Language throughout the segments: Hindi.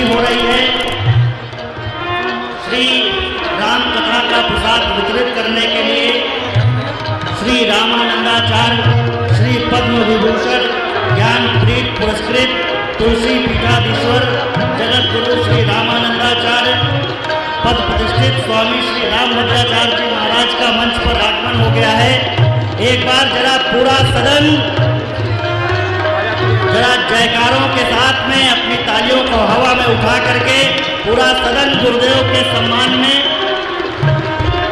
प्रदर्शनी हो रही है। श्री राम कथा का प्रसाद वितरित करने के लिए श्री रामानंदाचार्य श्री पद्म विभूषण ज्ञानपीठ पुरस्कृत तुलसी पीठाधीश्वर जगत गुरु श्री रामानंदाचार्य पद प्रतिष्ठित स्वामी श्री रामभद्राचार्य जी महाराज का मंच पर आगमन हो गया है। एक बार जरा पूरा सदन जरा जयकारों के साथ में अपनी तालियों को हवा में उठा करके पूरा सदन गुरुदेव के सम्मान में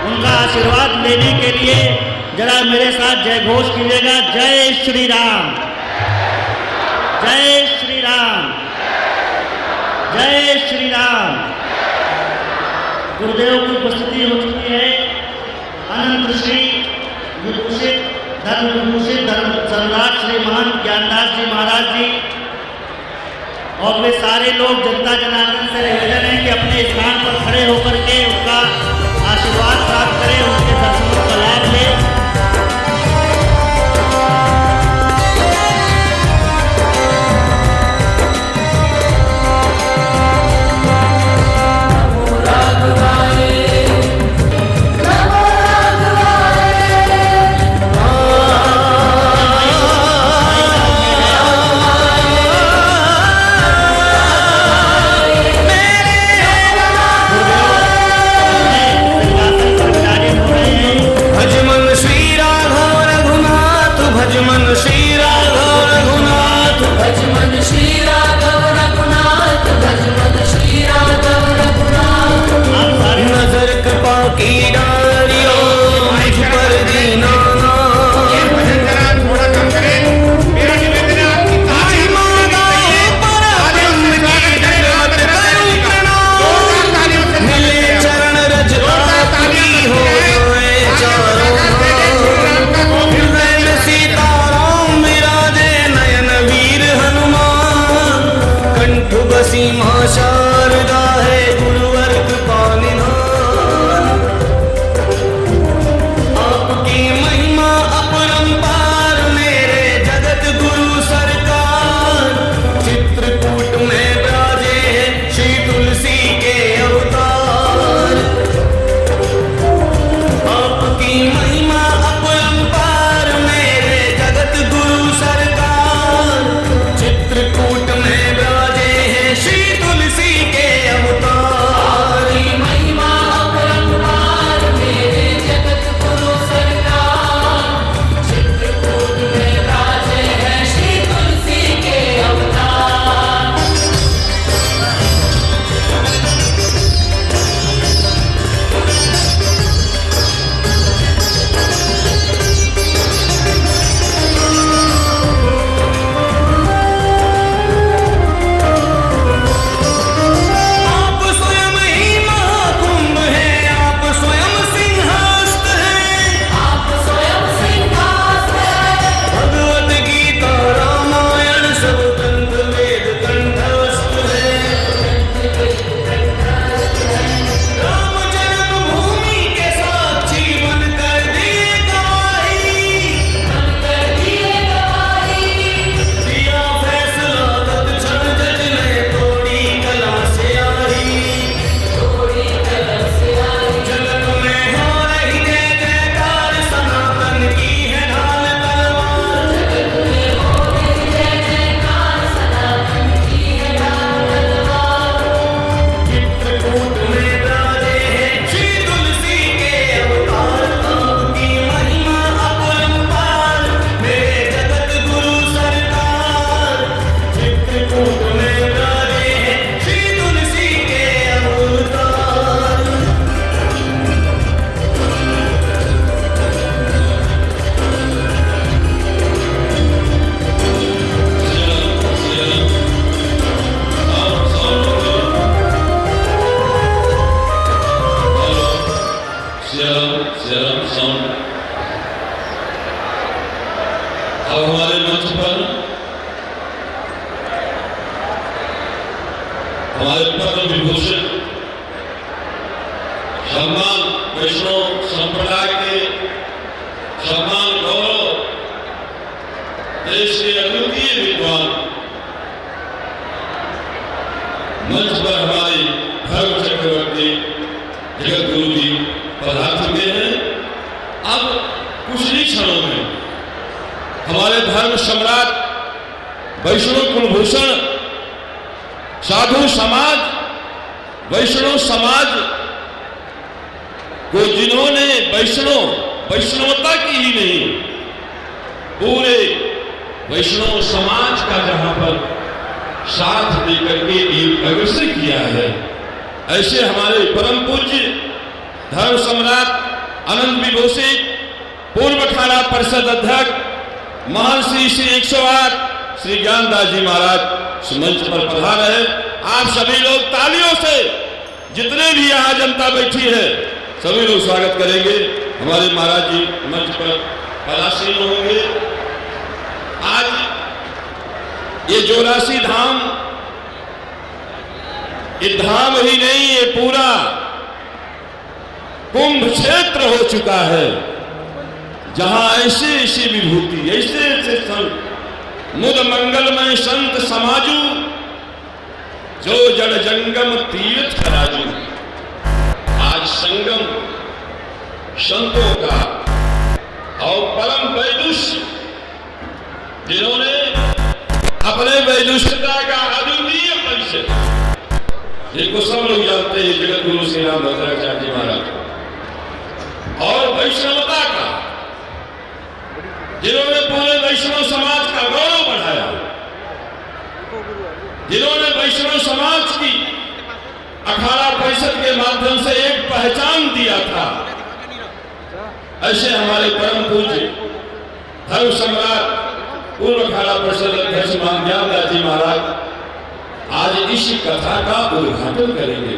उनका आशीर्वाद लेने के लिए जरा मेरे साथ जय घोष कीजिएगा। जय श्री राम, जय श्री राम, जय श्री राम। गुरुदेव की उपस्थिति हो चुकी है। अनंत श्री विभूषित धर्म विभूषित धर्म सम्राट श्री महंत ज्ञानदास जी महाराज जी और वे सारे लोग जनता जनार्दन से निवेदन है कि अपने स्थान पर खड़े होकर के उनका आशीर्वाद प्राप्त करें, उनके दर्शनों का लाभ लें। हमारे पद्म विभूषण सम्मान वैष्णव संप्रदाय के सम्मान गौरव देश के अद्वितीय विद्वान मंच पर हमारे धर्म चक्रवर्ती जगत गुरु जी पधार चुके हैं। अब कुछ ही क्षणों में हमारे धर्म सम्राट वैष्णव कुलभूषण साधु समाज, वैष्णव समाज को जिन्होंने वैष्णवता की ही नहीं, पूरे वैष्णव समाज का जहां पर साथ देकर के एक अग्रसर किया है, ऐसे हमारे परम पूज्य धर्म सम्राट अनंत विभूषित पूर्व अखाड़ा परिषद अध्यक्ष महान श्री 108 श्री ज्ञानदास जी महाराज मंच पर पधारे हैं। आप सभी लोग तालियों से, जितने भी यहाँ जनता बैठी है, सभी लोग स्वागत करेंगे। हमारे महाराज जी मंच पर पदासीन होंगे। आज ये 84 धाम, ये धाम ही नहीं, ये पूरा कुंभ क्षेत्र हो चुका है, जहां ऐसे ऐसे विभूति, ऐसे ऐसे संत, मुद मंगलमय संत समाजू, जो जड़ जंगम तीर्थ कराजू। आज संगम संतों का और परम वैदुष्य, जिन्होंने अपने वैदुष्यता का अद्वितीय परिचय, जिनको सब लोग जानते हैं, जगत गुरु श्री राम भद्राचार्य जी महाराज, और वैष्णवता का, जिन्होंने पूरे वैष्णव समाज का गौरव बढ़ाया, जिन्होंने वैष्णव समाज की अखाड़ा परिषद के माध्यम से एक पहचान दिया था, ऐसे हमारे परम पूज्य धर्म सम्राट पूर्व अखाड़ा परिषद अध्यक्ष महान ज्ञानदास जी महाराज आज इस कथा का उद्घाटन करेंगे।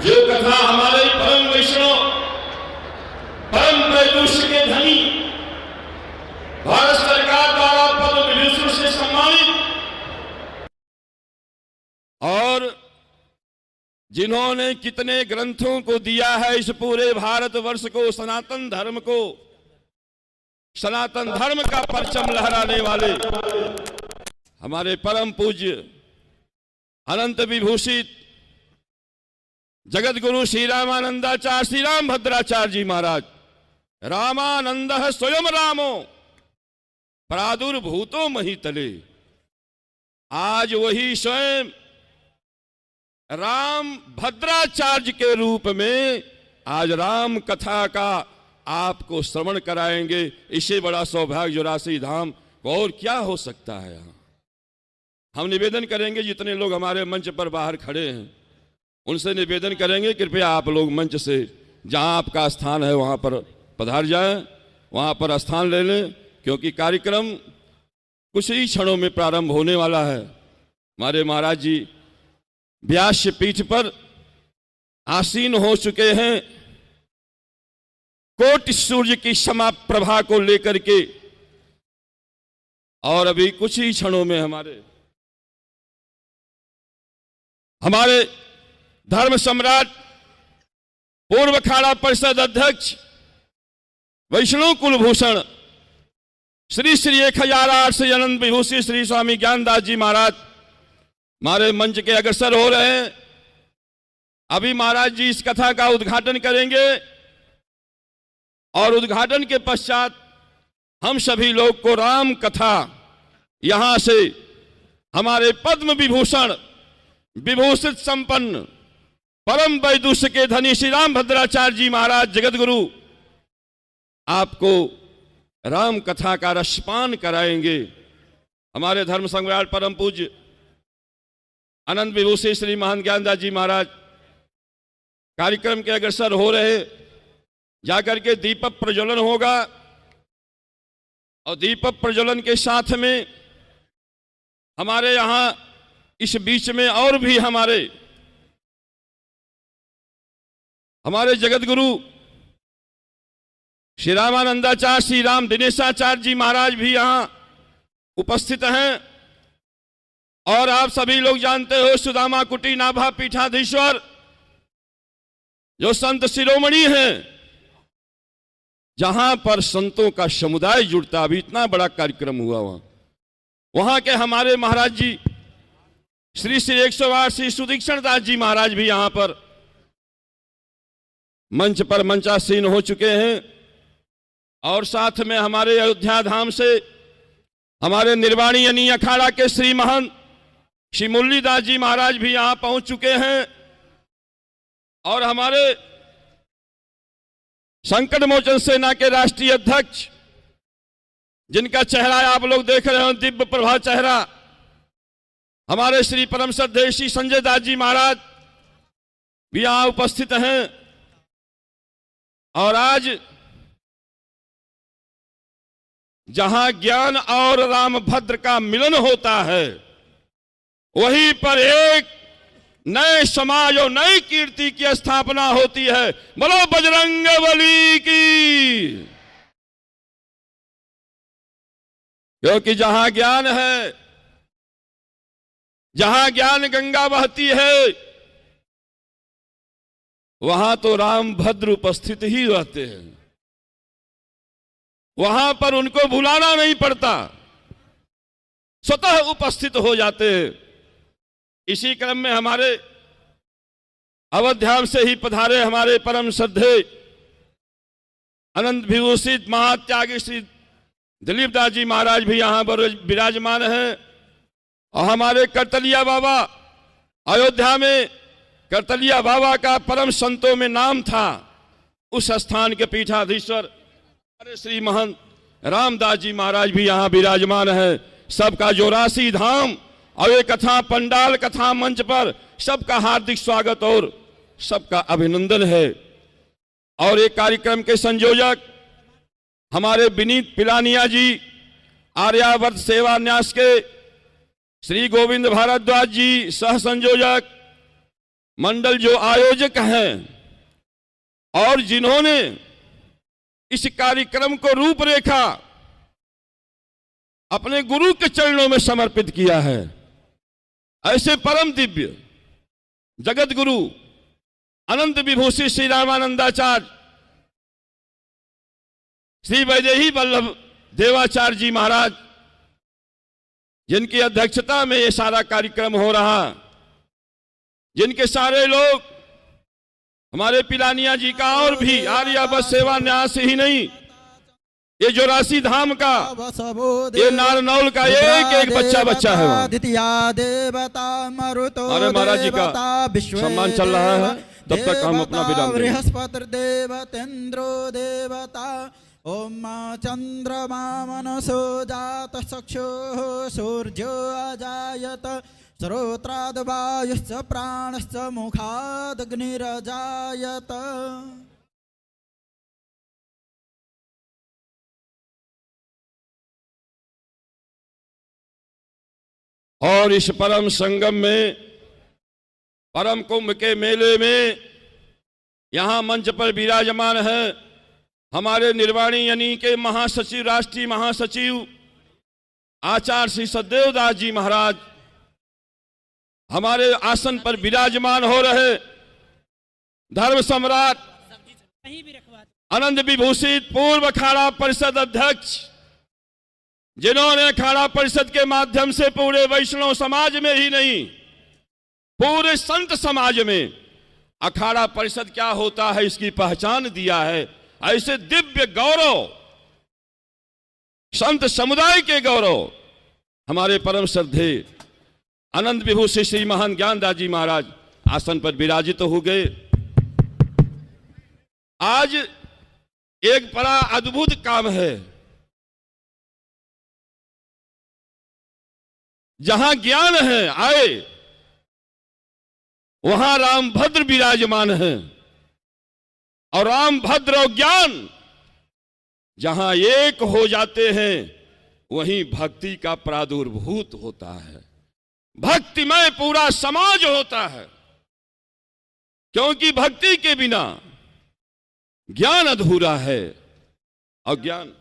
जो कथा हमारे परम वैष्णव, परम वैदुष्य के धनी, भारत सरकार द्वारा पद्म विभूषण से सम्मानित, और जिन्होंने कितने ग्रंथों को दिया है इस पूरे भारतवर्ष को, सनातन धर्म को, सनातन धर्म का परचम लहराने वाले हमारे परम पूज्य अनंत विभूषित जगत गुरु श्री रामानंदाचार्य श्री राम भद्राचार्य जी महाराज, रामानंद स्वयं रामो प्रादुर्भूतो महितले। आज वही स्वयं राम भद्राचार्य के रूप में आज राम कथा का आपको श्रवण कराएंगे। इससे बड़ा सौभाग्य 84 धाम को और क्या हो सकता है। यहाँ हम निवेदन करेंगे, जितने लोग हमारे मंच पर बाहर खड़े हैं उनसे निवेदन करेंगे, कृपया आप लोग मंच से जहां आपका स्थान है वहां पर पधार जाएं, वहां पर स्थान ले लें, क्योंकि कार्यक्रम कुछ ही क्षणों में प्रारंभ होने वाला है। हमारे महाराज जी व्यास पीठ पर आसीन हो चुके हैं, कोटि सूर्य की समा प्रभा को लेकर के, और अभी कुछ ही क्षणों में हमारे धर्म सम्राट पूर्व अखाड़ा परिषद अध्यक्ष वैष्णव कुलभूषण श्री 1008 से अनंत विभूषित श्री स्वामी ज्ञानदास जी महाराज हमारे मंच के अग्रसर हो रहे हैं। अभी महाराज जी इस कथा का उद्घाटन करेंगे, और उद्घाटन के पश्चात हम सभी लोग को राम कथा यहां से हमारे पद्म विभूषण विभूषित संपन्न परम वैदुष्य के धनी श्री राम भद्राचार्य जी महाराज जगत गुरु आपको राम कथा का रसपान कराएंगे। हमारे धर्म सम्राट परम पूज्य अनंत विभूषित श्री महान ज्ञानदास जी महाराज कार्यक्रम के अग्रसर हो रहे, जाकर के दीपक प्रज्वलन होगा, और दीपक प्रज्वलन के साथ में हमारे यहां इस बीच में और भी हमारे जगत गुरु श्री रामानंदाचार्य श्री राम दिनेशाचार्य जी महाराज भी यहां उपस्थित हैं। और आप सभी लोग जानते हो सुदामा कुटी नाभा पीठाधीश्वर जो संत शिरोमणि हैं, जहां पर संतों का समुदाय जुड़ता, अभी इतना बड़ा कार्यक्रम हुआ वहां के हमारे महाराज जी श्री श्री 108 श्री सुदीक्षण दास जी महाराज भी यहां पर मंच पर मंचासीन हो चुके हैं। और साथ में हमारे अयोध्या धाम से हमारे निर्वाणी यानी अखाड़ा के श्री महंत श्री मुरलीदास जी महाराज भी यहां पहुंच चुके हैं। और हमारे संकट मोचन सेना के राष्ट्रीय अध्यक्ष, जिनका चेहरा आप लोग देख रहे हो, दिव्य प्रभा चेहरा, हमारे श्री परम श्रद्धेय श्री संजय दास जी महाराज भी यहां उपस्थित हैं। और आज जहां ज्ञान और रामभद्र का मिलन होता है, वहीं पर एक नए समाज और नई कीर्ति की स्थापना होती है। बोलो बजरंगबली की। क्योंकि जहां ज्ञान है, जहां ज्ञान गंगा बहती है, वहां तो रामभद्र उपस्थित ही रहते हैं। वहां पर उनको बुलाना नहीं पड़ता, स्वतः उपस्थित हो जाते हैं। इसी क्रम में हमारे अवध्याम से ही पधारे हमारे परम श्रद्धेय अनंत विभूषित महात्यागी श्री दिलीप दास जी महाराज भी यहां पर विराजमान हैं। और हमारे करतलिया बाबा, अयोध्या में करतलिया बाबा का परम संतों में नाम था, उस स्थान के पीठाधीश्वर हमारे श्री महंत रामदास जी महाराज भी यहां विराजमान है। सबका जोरासी धाम और ये कथा पंडाल कथा मंच पर सबका हार्दिक स्वागत और सबका अभिनंदन है। और एक कार्यक्रम के संयोजक हमारे विनीत पिलानिया जी, आर्यावर्त सेवा न्यास के श्री गोविंद भारद्वाज जी सह संयोजक मंडल जो आयोजक हैं और जिन्होंने इस कार्यक्रम को रूपरेखा अपने गुरु के चरणों में समर्पित किया है, ऐसे परम दिव्य जगत गुरु अनंत विभूषित श्री रामानंदाचार्य श्री वैदेही वल्लभ देवाचार्य जी महाराज, जिनकी अध्यक्षता में ये सारा कार्यक्रम हो रहा, जिनके सारे लोग हमारे पिलानिया जी का और भी आर्यावर्त सेवा न्यास ही नहीं, ये जोरासी धाम का, ये नारनौल का एक एक बच्चा बच्चा है। अरे महाराज जी का सम्मान चल रहा है, तब तक हम अपना विराम दें। बृहस्पति देवतेन्द्रो देवता ओम चंद्रमा मनसो जात चक्षुः सूर्यो अजायत श्रोत्राद् वायुश्च प्राणश्च मुखाद् अग्निरजायत। और इस परम संगम में, परम कुंभ के मेले में यहां मंच पर विराजमान है हमारे निर्वाणी यानी के महासचिव, राष्ट्रीय महासचिव आचार्य श्री सतदेव दास जी महाराज हमारे आसन पर विराजमान हो रहे धर्म सम्राट अनंत विभूषित पूर्व अखाड़ा परिषद अध्यक्ष, जिन्होंने अखाड़ा परिषद के माध्यम से पूरे वैष्णव समाज में ही नहीं, पूरे संत समाज में अखाड़ा परिषद क्या होता है इसकी पहचान दिया है। ऐसे दिव्य गौरव, संत समुदाय के गौरव हमारे परम श्रद्धेय अनंत विभूषित श्री महान ज्ञानदास जी महाराज आसन पर विराजित हो गए। आज एक बड़ा अद्भुत काम है, जहां ज्ञान है आए वहां रामभद्र विराजमान है, और रामभद्र और ज्ञान जहां एक हो जाते हैं वहीं भक्ति का प्रादुर्भूत होता है, भक्तिमय पूरा समाज होता है। क्योंकि भक्ति के बिना ज्ञान अधूरा है, और ज्ञान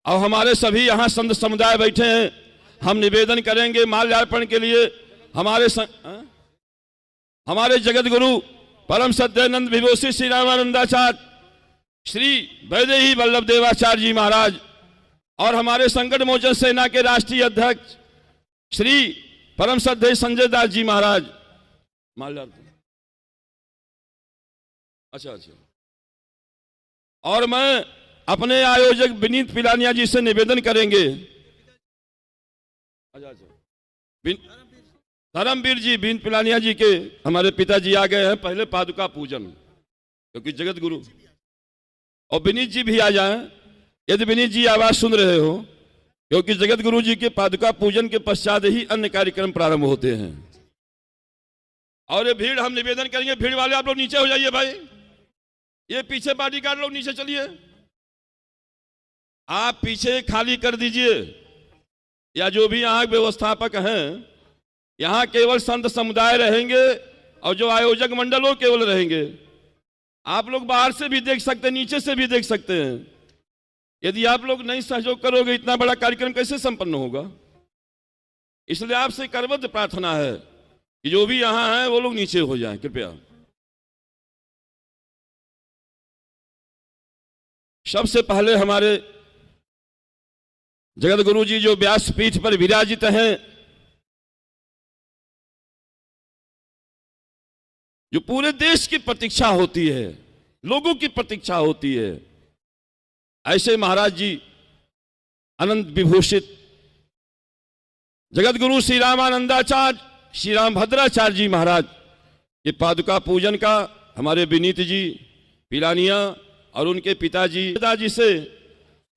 और हमारे सभी यहां संत समुदाय बैठे हैं, हम निवेदन करेंगे माल्यार्पण के लिए हमारे हमारे जगत गुरु परम सत्यानंद विभूषित श्री रामानंदाचार्य श्री वैदेही वल्लभ देवाचार्य जी महाराज और हमारे संकट मोचन सेना के राष्ट्रीय अध्यक्ष श्री परम श्रद्धेय संजय दास जी महाराज। अच्छा। और मैं अपने आयोजक विनीत पिलानिया जी से निवेदन करेंगे। धर्मवीर जी विनीत पिलानिया जी के हमारे पिताजी आ गए हैं, पहले पादुका पूजन, क्योंकि जगत गुरु और विनीत जी भी आ जाएं यदि विनीत जी आवाज सुन रहे हो, क्योंकि जगत गुरु जी के पादुका पूजन के पश्चात ही अन्य कार्यक्रम प्रारंभ होते हैं। और ये भीड़ हम निवेदन करेंगे, भीड़ वाले आप लोग नीचे हो जाइए भाई, ये पीछे बॉडीगार्ड लोग नीचे चलिए, आप पीछे खाली कर दीजिए, या जो भी यहाँ व्यवस्थापक हैं, यहाँ केवल संत समुदाय रहेंगे और जो आयोजक मंडल हो केवल रहेंगे। आप लोग बाहर से भी देख सकते हैं, नीचे से भी देख सकते हैं। यदि आप लोग नहीं सहयोग करोगे इतना बड़ा कार्यक्रम कैसे संपन्न होगा? इसलिए आपसे करबद्ध प्रार्थना है कि जो भी यहां है वो लोग नीचे हो जाएं कृपया। सबसे पहले हमारे जगत गुरु जी जो व्यासपीठ पर विराजित हैं, जो पूरे देश की प्रतीक्षा होती है, लोगों की प्रतीक्षा होती है, ऐसे महाराज जी अनंत विभूषित जगत गुरु श्री रामानंदाचार्य श्री रामभद्राचार्य जी महाराज के पादुका पूजन का हमारे विनीत जी पिलानिया और उनके पिताजी से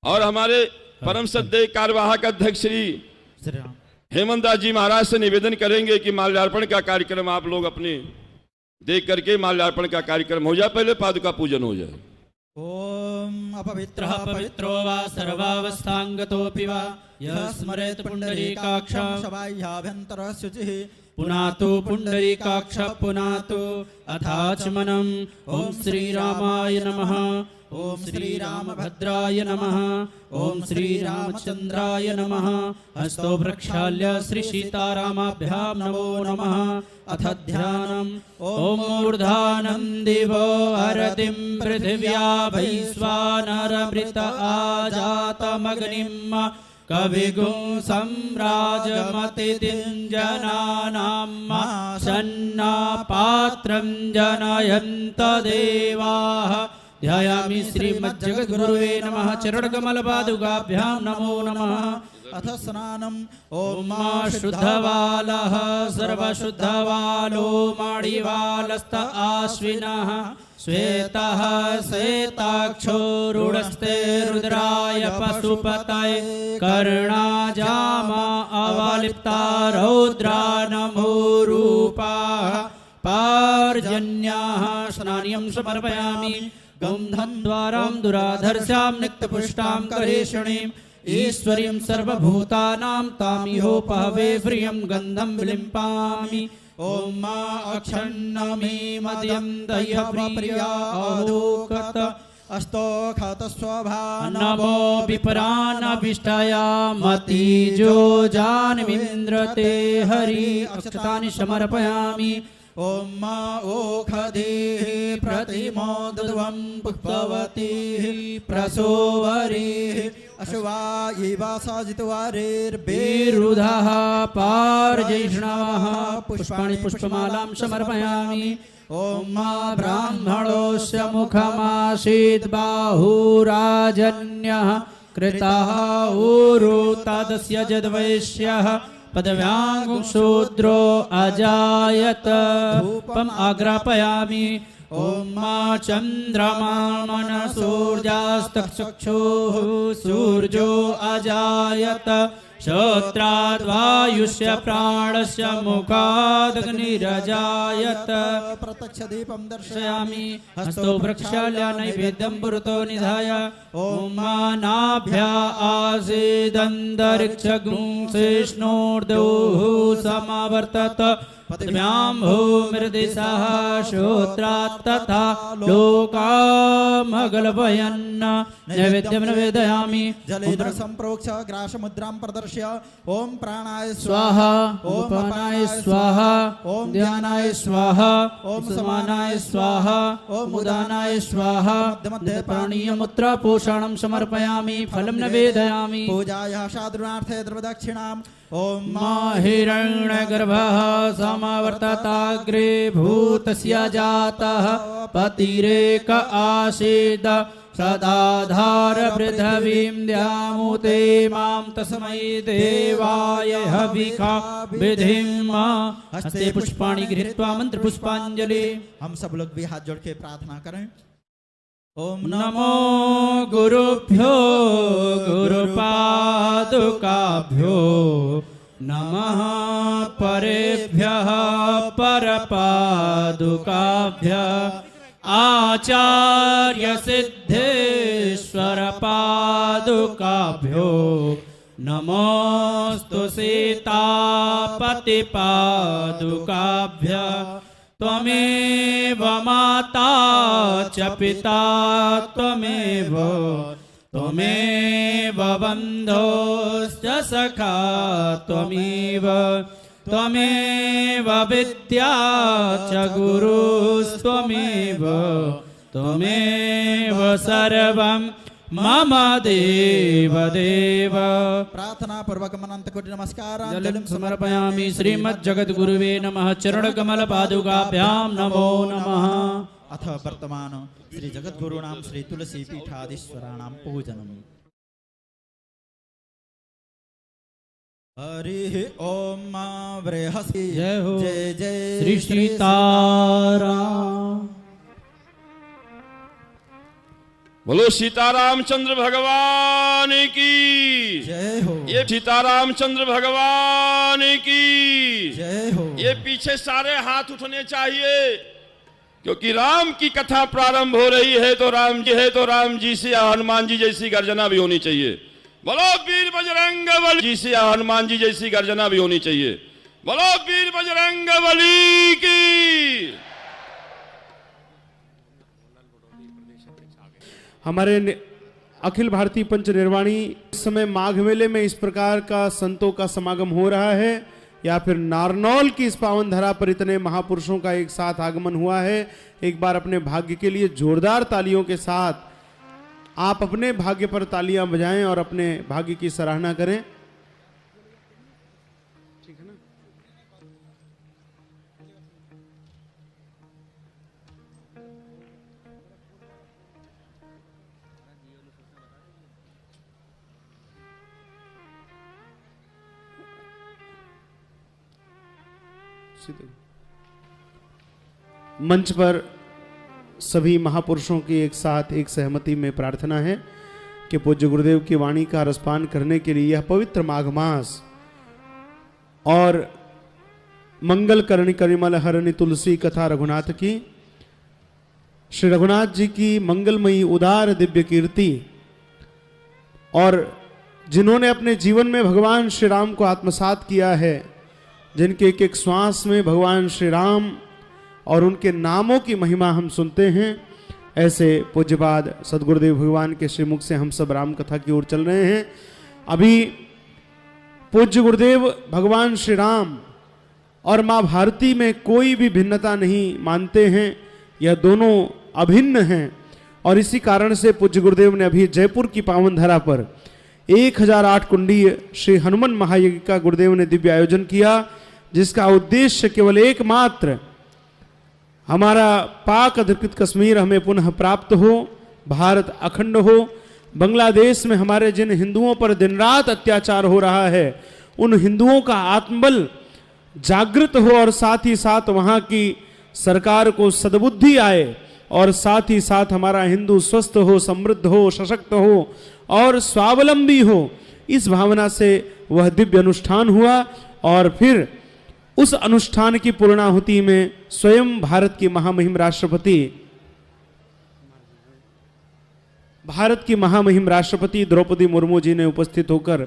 और हमारे परम श्रद्धेय कार्यवाहक अध्यक्ष श्री हेमंत दास जी महाराज से निवेदन करेंगे कि माल्यार्पण का कार्यक्रम आप लोग अपने देख करके माल्यार्पण का कार्यक्रम हो जाए, पहले पादुका पूजन हो जाए। ओम अपवित्रः पवित्रो वा सर्वावस्थांगतोऽपि वा यः स्मरेत् पुण्डरीकाक्षं शबाह्याभ्यन्तरः शुचिः पुनातु पुण्डरीकाक्षः पुनातु अथाचमनम्। ओम श्री रामाय नमः। ओम श्री रामभद्राय नमः। ओम श्री रामचंद्राय नमः। हस्तो प्रक्षाल्य श्री सीतारामाभ्यां नमो नमः। अथ ध्यानम्। ओम ऊर्ध्वानं दिवो हरतिं पृथिव्या वैश्वानरमृत आजातमग्निम् कविगुं सम्राजमतितिञ्जनानां सन्ना पात्रं जनयन्त देवाः। ध्यायामि श्रीमज्जगद्गुरुवे नमः। चरणकमलपादुकाभ्यां नमो नमः। अथ स्नानम्। ओम शुद्धवालः सर्वशुद्धवालो मणिवालस्त आश्विनः श्वेतः श्वेताक्षो रूढस्ते रुद्राय पशुपतये कर्णाजामा अवलिप्ता रौद्रा नमो रूपाः पार्जन्याः स्नानियं समर्पयामि। गन्धद्वारां दुराधर्षां नित्यपुष्टां करेषणीम् ईश्वरीं सर्वभूतानां तामिहोपहवे प्रियं गन्धं विलिम्पामि। ओम अक्षन्नमी मद्यं दह्यप्रियादोकत अस्तोखत स्वभा नमो विपरानभिष्टयामतिजो जानवीन्द्रते हरि अक्षतानि समर्पयामि। ओम ओखधेः प्रतिमोदध्वं पुष्पवतीः प्रसोवरेः अश्वायिवासाजितवारेर्बेरुधः पार्जैष्णवः पुष्पाणि पुष्पमालां समर्पयामि। ओम ब्राह्मणोऽस्य मुखमासीत् बाहुराजन्यः कृतः ऊरु तदस्य जद्वैश्यः पदव्यां शूद्रो अजायत धूपम् आग्रापयामि। ओम चंद्रमा मनसूर्यास्तचक्षुः सूर्यो अजायत श्रोत्राद्वायुष्य प्राणस्य मुखादग्निरजायत प्रत्यक्ष दीपं दर्शयामि। हस्तो प्रक्षाल्य नैवेद्यं पुरतो निधाय ओम नाभ्या आसीदन्तरिक्षगुं शेष्णोर्दोः समावर्तत पद्भ्यां भूमिर्दिशः श्रोत्रात् तथा लोकामगलभयन् नैवेद्यं निवेदयामि। जलेन सम्प्रोक्ष्य ग्रासमुद्रां प्रदर्शयामि। तस्य ओम प्राणाय स्वाहा ओम अपानाय स्वाहा ओम ध्यानाय स्वाहा ओम समानाय स्वाहा ओम उदानाय स्वाहा मध्य पानीयमुत्र पोषणं समर्पयामि फलं निवेदयामि पूजायाः साधुनार्थे द्रवदक्षिणाम् ओम हिरण्यगर्भः समवर्तताग्रे भूतस्य जातः पतिरेक आसीद सदाधार पृथ्वीं द्यामुते मां तस्मै देवाय हविखा विधिं हस्ते पुष्पाणि गृहीत्वा मंत्र पुष्पांजलि। हम सब लोग भी हाथ जोड़ के प्रार्थना करें। ओम नमो गुरुभ्यो गुरुपादुकाभ्यो नमः परेभ्यः परपादुकाभ्यः आचार्य सिद्धेश्वर पादुकाभ्यो नमोस्तु सीतापति पादुकाभ्यः त्वमेव माता च पिता त्वमेव बन्धोश्च सखा त्वमेव विद्या च गुरुस्त्वमेव सर्वं मम देव देव। प्रार्थना पूर्वक अनंत कोटि नमस्कार जलम समर्पयामि श्रीमज्जगद्गुरुवे नमः चरणकमल पादुकाभ्यां नमो नमः। अथ वर्तमान श्री जगद्गुरूणां श्री तुलसी पीठाधीश्वराणां पूजनम्। हरि ओम बृहस्पति जय हो जय जय श्री सीताराम। बोलो सीतारामचंद्र भगवान की जय हो। ये सीतारामचंद्र भगवान की जय हो। ये पीछे सारे हाथ उठने चाहिए क्योंकि राम की कथा प्रारंभ हो रही है तो राम जी से या हनुमान जी जैसी गर्जना भी होनी चाहिए। बोलो वीर बजरंग बली जी से या हनुमान जी जैसी गर्जना भी होनी चाहिए। बोलो वीर बजरंग बली की। हमारे अखिल भारतीय पंच निर्वाणी इस समय माघ मेले में इस प्रकार का संतों का समागम हो रहा है या फिर नारनौल की इस पावन धरा पर इतने महापुरुषों का एक साथ आगमन हुआ है। एक बार अपने भाग्य के लिए जोरदार तालियों के साथ आप अपने भाग्य पर तालियां बजाएं और अपने भाग्य की सराहना करें। ठीक है ना? मंच पर सभी महापुरुषों की एक साथ एक सहमति में प्रार्थना है कि पूज्य गुरुदेव की वाणी का रसपान करने के लिए यह पवित्र माघ मास और मंगल करणी करिमल हरणी तुलसी कथा रघुनाथ की श्री रघुनाथ जी की मंगलमयी उदार दिव्य कीर्ति और जिन्होंने अपने जीवन में भगवान श्री राम को आत्मसात किया है, जिनके एक एक श्वास में भगवान श्री राम और उनके नामों की महिमा हम सुनते हैं, ऐसे पूज्यपाद सदगुरुदेव भगवान के श्रीमुख से हम सब राम कथा की ओर चल रहे हैं। अभी पूज्य गुरुदेव भगवान श्री राम और माँ भारती में कोई भी भिन्नता नहीं मानते हैं, यह दोनों अभिन्न हैं। और इसी कारण से पूज्य गुरुदेव ने अभी जयपुर की पावन धरा पर 1008 कुंडीय श्री हनुमान महायज्ञ का गुरुदेव ने दिव्य आयोजन किया, जिसका उद्देश्य केवल एकमात्र हमारा पाक अधिकृत कश्मीर हमें पुनः प्राप्त हो, भारत अखंड हो, बांग्लादेश में हमारे जिन हिंदुओं पर दिन रात अत्याचार हो रहा है उन हिंदुओं का आत्मबल जागृत हो और साथ ही साथ वहाँ की सरकार को सद्बुद्धि आए और साथ ही साथ हमारा हिंदू स्वस्थ हो, समृद्ध हो, सशक्त हो और स्वावलंबी हो। इस भावना से वह दिव्य अनुष्ठान हुआ और फिर उस अनुष्ठान की पूर्णाहुति में स्वयं भारत की महामहिम राष्ट्रपति द्रौपदी मुर्मू जी ने उपस्थित होकर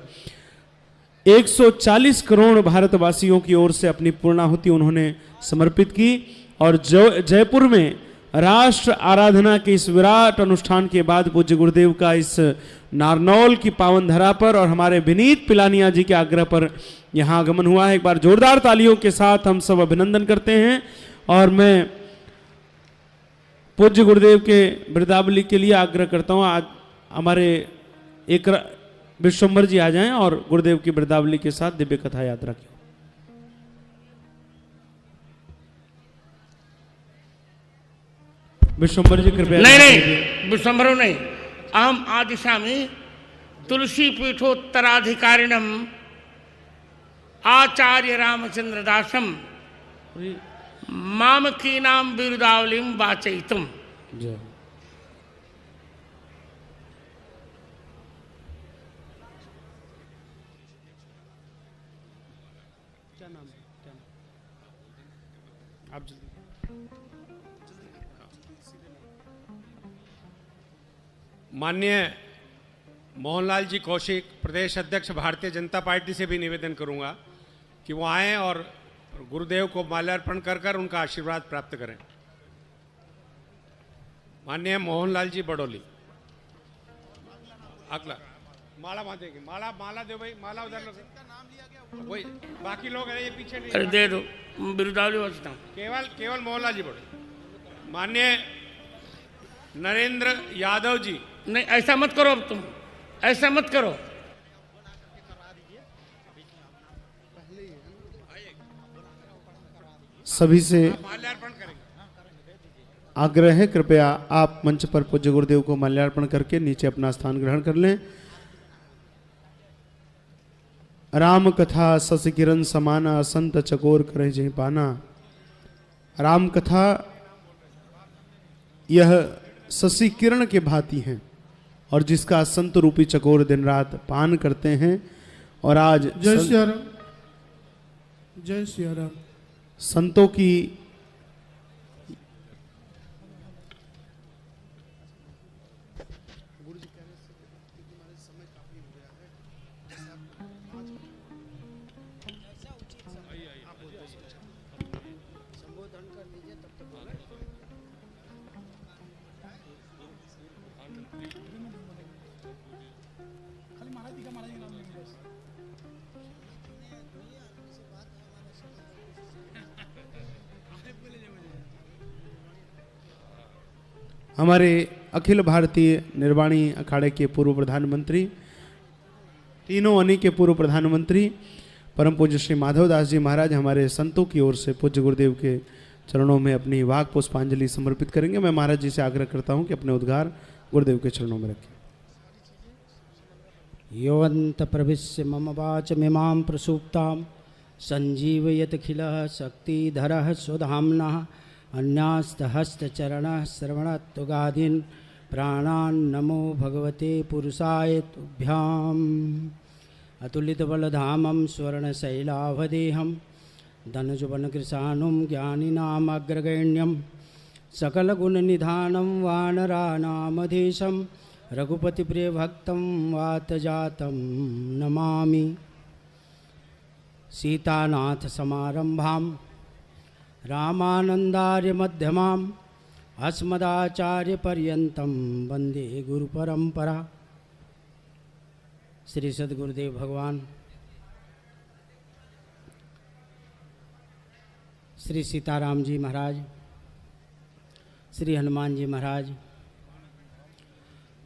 140 करोड़ भारतवासियों की ओर से अपनी पूर्णाहुति उन्होंने समर्पित की और जयपुर में राष्ट्र आराधना के इस विराट अनुष्ठान के बाद पूज्य गुरुदेव का इस नारनौल की पावन धरा पर और हमारे विनीत पिलानिया जी के आग्रह पर यहाँ आगमन हुआ है। एक बार जोरदार तालियों के साथ हम सब अभिनंदन करते हैं। और मैं पूज्य गुरुदेव के वृद्धावली के लिए आग्रह करता हूँ, आज हमारे एक विश्वम्भर जी आ जाएं और गुरुदेव की वृद्धावली के साथ दिव्य कथा यात्रा की। विश्वम्भर जी कृपया। नहीं विश्वम्भरो नहीं, अहम आदिशामी तुलसी पीठोत्तराधिकारिणम आचार्य रामचंद्र दासम मामकीनाम बिरुदावलिम वाचयितुम। जय। क्या नाम है? आप माननीय मोहनलाल जी कौशिक, प्रदेश अध्यक्ष भारतीय जनता पार्टी से भी निवेदन करूंगा कि वो आएं और गुरुदेव को माल्यार्पण कर कर उनका आशीर्वाद प्राप्त करें। माननीय मोहनलाल जी बड़ोली, अगला माला बांधेगी, माला दो भाई, माला उधर वही बाकी लोग हैं ये पीछे नहीं। अरे दे दो, बिरुदावली वाचता हूँ। केवल मोहनलाल जी बड़ोली। माननीय नरेंद्र यादव जी। नहीं ऐसा मत करो, अब तुम ऐसा मत करो। सभी से आग्रह है, कृपया आप मंच पर पूज्य गुरुदेव को माल्यार्पण करके नीचे अपना स्थान ग्रहण कर लें। राम कथा सस किरण समाना, संत चकोर करे जही पाना। राम कथा यह शशि किरण के भांति हैं और जिसका संत रूपी चकोर दिन रात पान करते हैं। और आज जय सिया राम, जय सिया राम। संतों की हमारे अखिल भारतीय निर्वाणी अखाड़े के पूर्व प्रधानमंत्री, तीनों अनी के पूर्व प्रधानमंत्री परम पूज्य श्री माधवदास जी महाराज हमारे संतों की ओर से पूज्य गुरुदेव के चरणों में अपनी वाक पुष्पांजलि समर्पित करेंगे। मैं महाराज जी से आग्रह करता हूं कि अपने उद्गार गुरुदेव के चरणों में रखें। योऽन्त प्रविश्य मम वाचमिमां प्रसूप्तां सञ्जीवयत्यखिलः शक्तिधरः स्वधाम्नः अन्यास्तहस्तचरणः श्रवणत्वगादीन् प्राणान् नमो भगवते पुरुषाय तुभ्याम्। अतुलितबलधामं स्वर्णशैलावदेहं धनुजवनकृशानुं ज्ञानिनामग्रगण्यं सकलगुणनिधानं वानराणामधीशं रघुपतिप्रियभक्तं वातजातं नमामि। सीतानाथसमारम्भां रामानन्दार्यमध्यमाम् अस्मदाचार्यपर्यन्तं वन्दे गुरुपरम्परा। श्री सद्गुरुदेव भगवान श्री सीताराम जी महाराज, श्री हनुमान जी महाराज,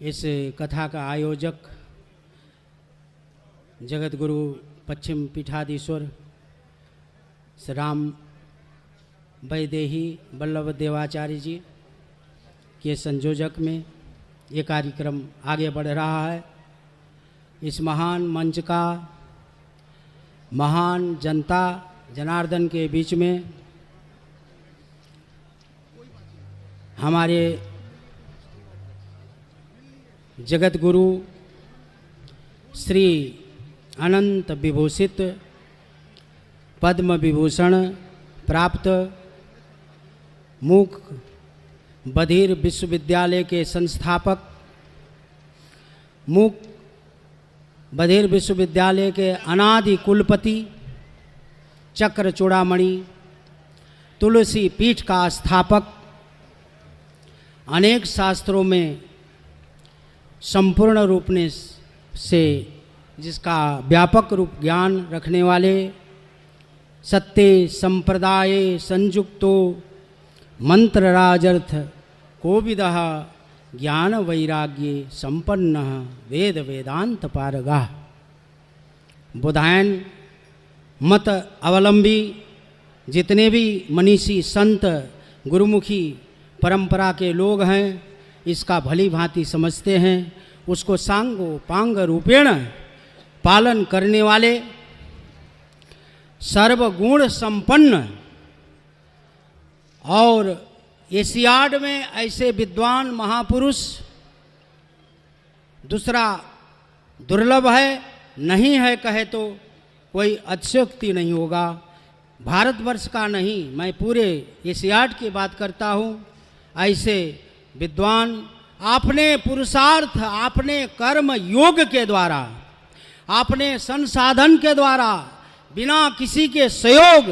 इस कथा का आयोजक जगत गुरु पश्चिम पीठाधीश्वर श्री राम वैदेही वल्लभ देवाचार्य जी के संयोजक में ये कार्यक्रम आगे बढ़ रहा है। इस महान मंच का महान जनता जनार्दन के बीच में हमारे जगत गुरु श्री अनंत विभूषित पद्म विभूषण प्राप्त मूक बधिर विश्वविद्यालय के संस्थापक, मूक बधिर विश्वविद्यालय के अनादि कुलपति, चक्र चूड़ामणि तुलसी पीठ का स्थापक अनेक शास्त्रों में संपूर्ण रूप से जिसका व्यापक रूप ज्ञान रखने वाले सत्य संप्रदाय संयुक्तो मंत्रराजर्थ कोविदः ज्ञान वैराग्ये संपन्न वेद वेदांत पारगा। बुधायन मत अवलंबी जितने भी मनीषी संत गुरुमुखी परंपरा के लोग हैं इसका भली भांति समझते हैं, उसको सांगो पांग रूपेण पालन करने वाले सर्वगुण संपन्न और एशियाड में ऐसे विद्वान महापुरुष दूसरा दुर्लभ है, नहीं है कहे तो कोई अतिशयोक्ति नहीं होगा। भारतवर्ष का नहीं, मैं पूरे एशियाड की बात करता हूँ। ऐसे विद्वान अपने पुरुषार्थ, अपने कर्म योग के द्वारा, अपने संसाधन के द्वारा, बिना किसी के सहयोग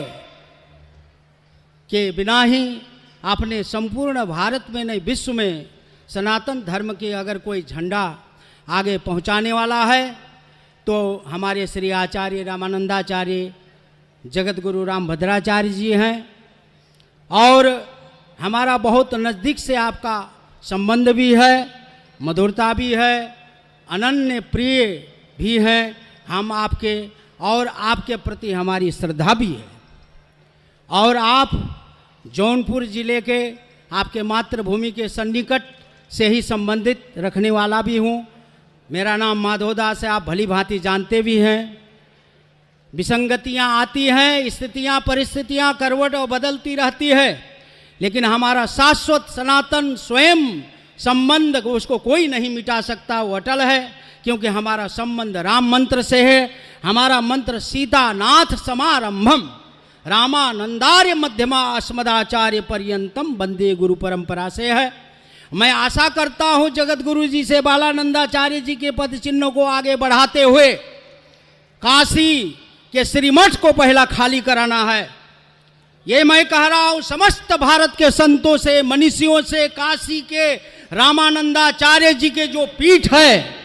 के बिना ही अपने संपूर्ण भारत में नहीं विश्व में सनातन धर्म के अगर कोई झंडा आगे पहुंचाने वाला है तो हमारे श्री आचार्य रामानंदाचार्य जगत गुरु रामभद्राचार्य जी हैं। और हमारा बहुत नज़दीक से आपका संबंध भी है, मधुरता भी है, अनन्य प्रिय भी है हम आपके, और आपके प्रति हमारी श्रद्धा भी है। और आप जौनपुर जिले के, आपके मातृभूमि के सन्निकट से ही संबंधित रखने वाला भी हूँ। मेरा नाम माधवदास है, आप भली भांति जानते भी हैं। विसंगतियाँ आती हैं, स्थितियाँ परिस्थितियाँ करवट और बदलती रहती है, लेकिन हमारा शाश्वत सनातन स्वयं संबंध उसको कोई नहीं मिटा सकता, वो अटल है। क्योंकि हमारा संबंध राम मंत्र से है। हमारा मंत्र सीतानाथ समारंभम रामानंदार्य मध्यमा अस्मदाचार्य पर्यंतम वंदे गुरु परंपरा से है। मैं आशा करता हूँ जगत गुरु जी से बालानंदाचार्य जी के पद चिन्हों को आगे बढ़ाते हुए काशी के श्रीमठ को पहला खाली कराना है। ये मैं कह रहा हूँ समस्त भारत के संतों से, मनीषियों से, काशी के रामानंदाचार्य जी के जो पीठ है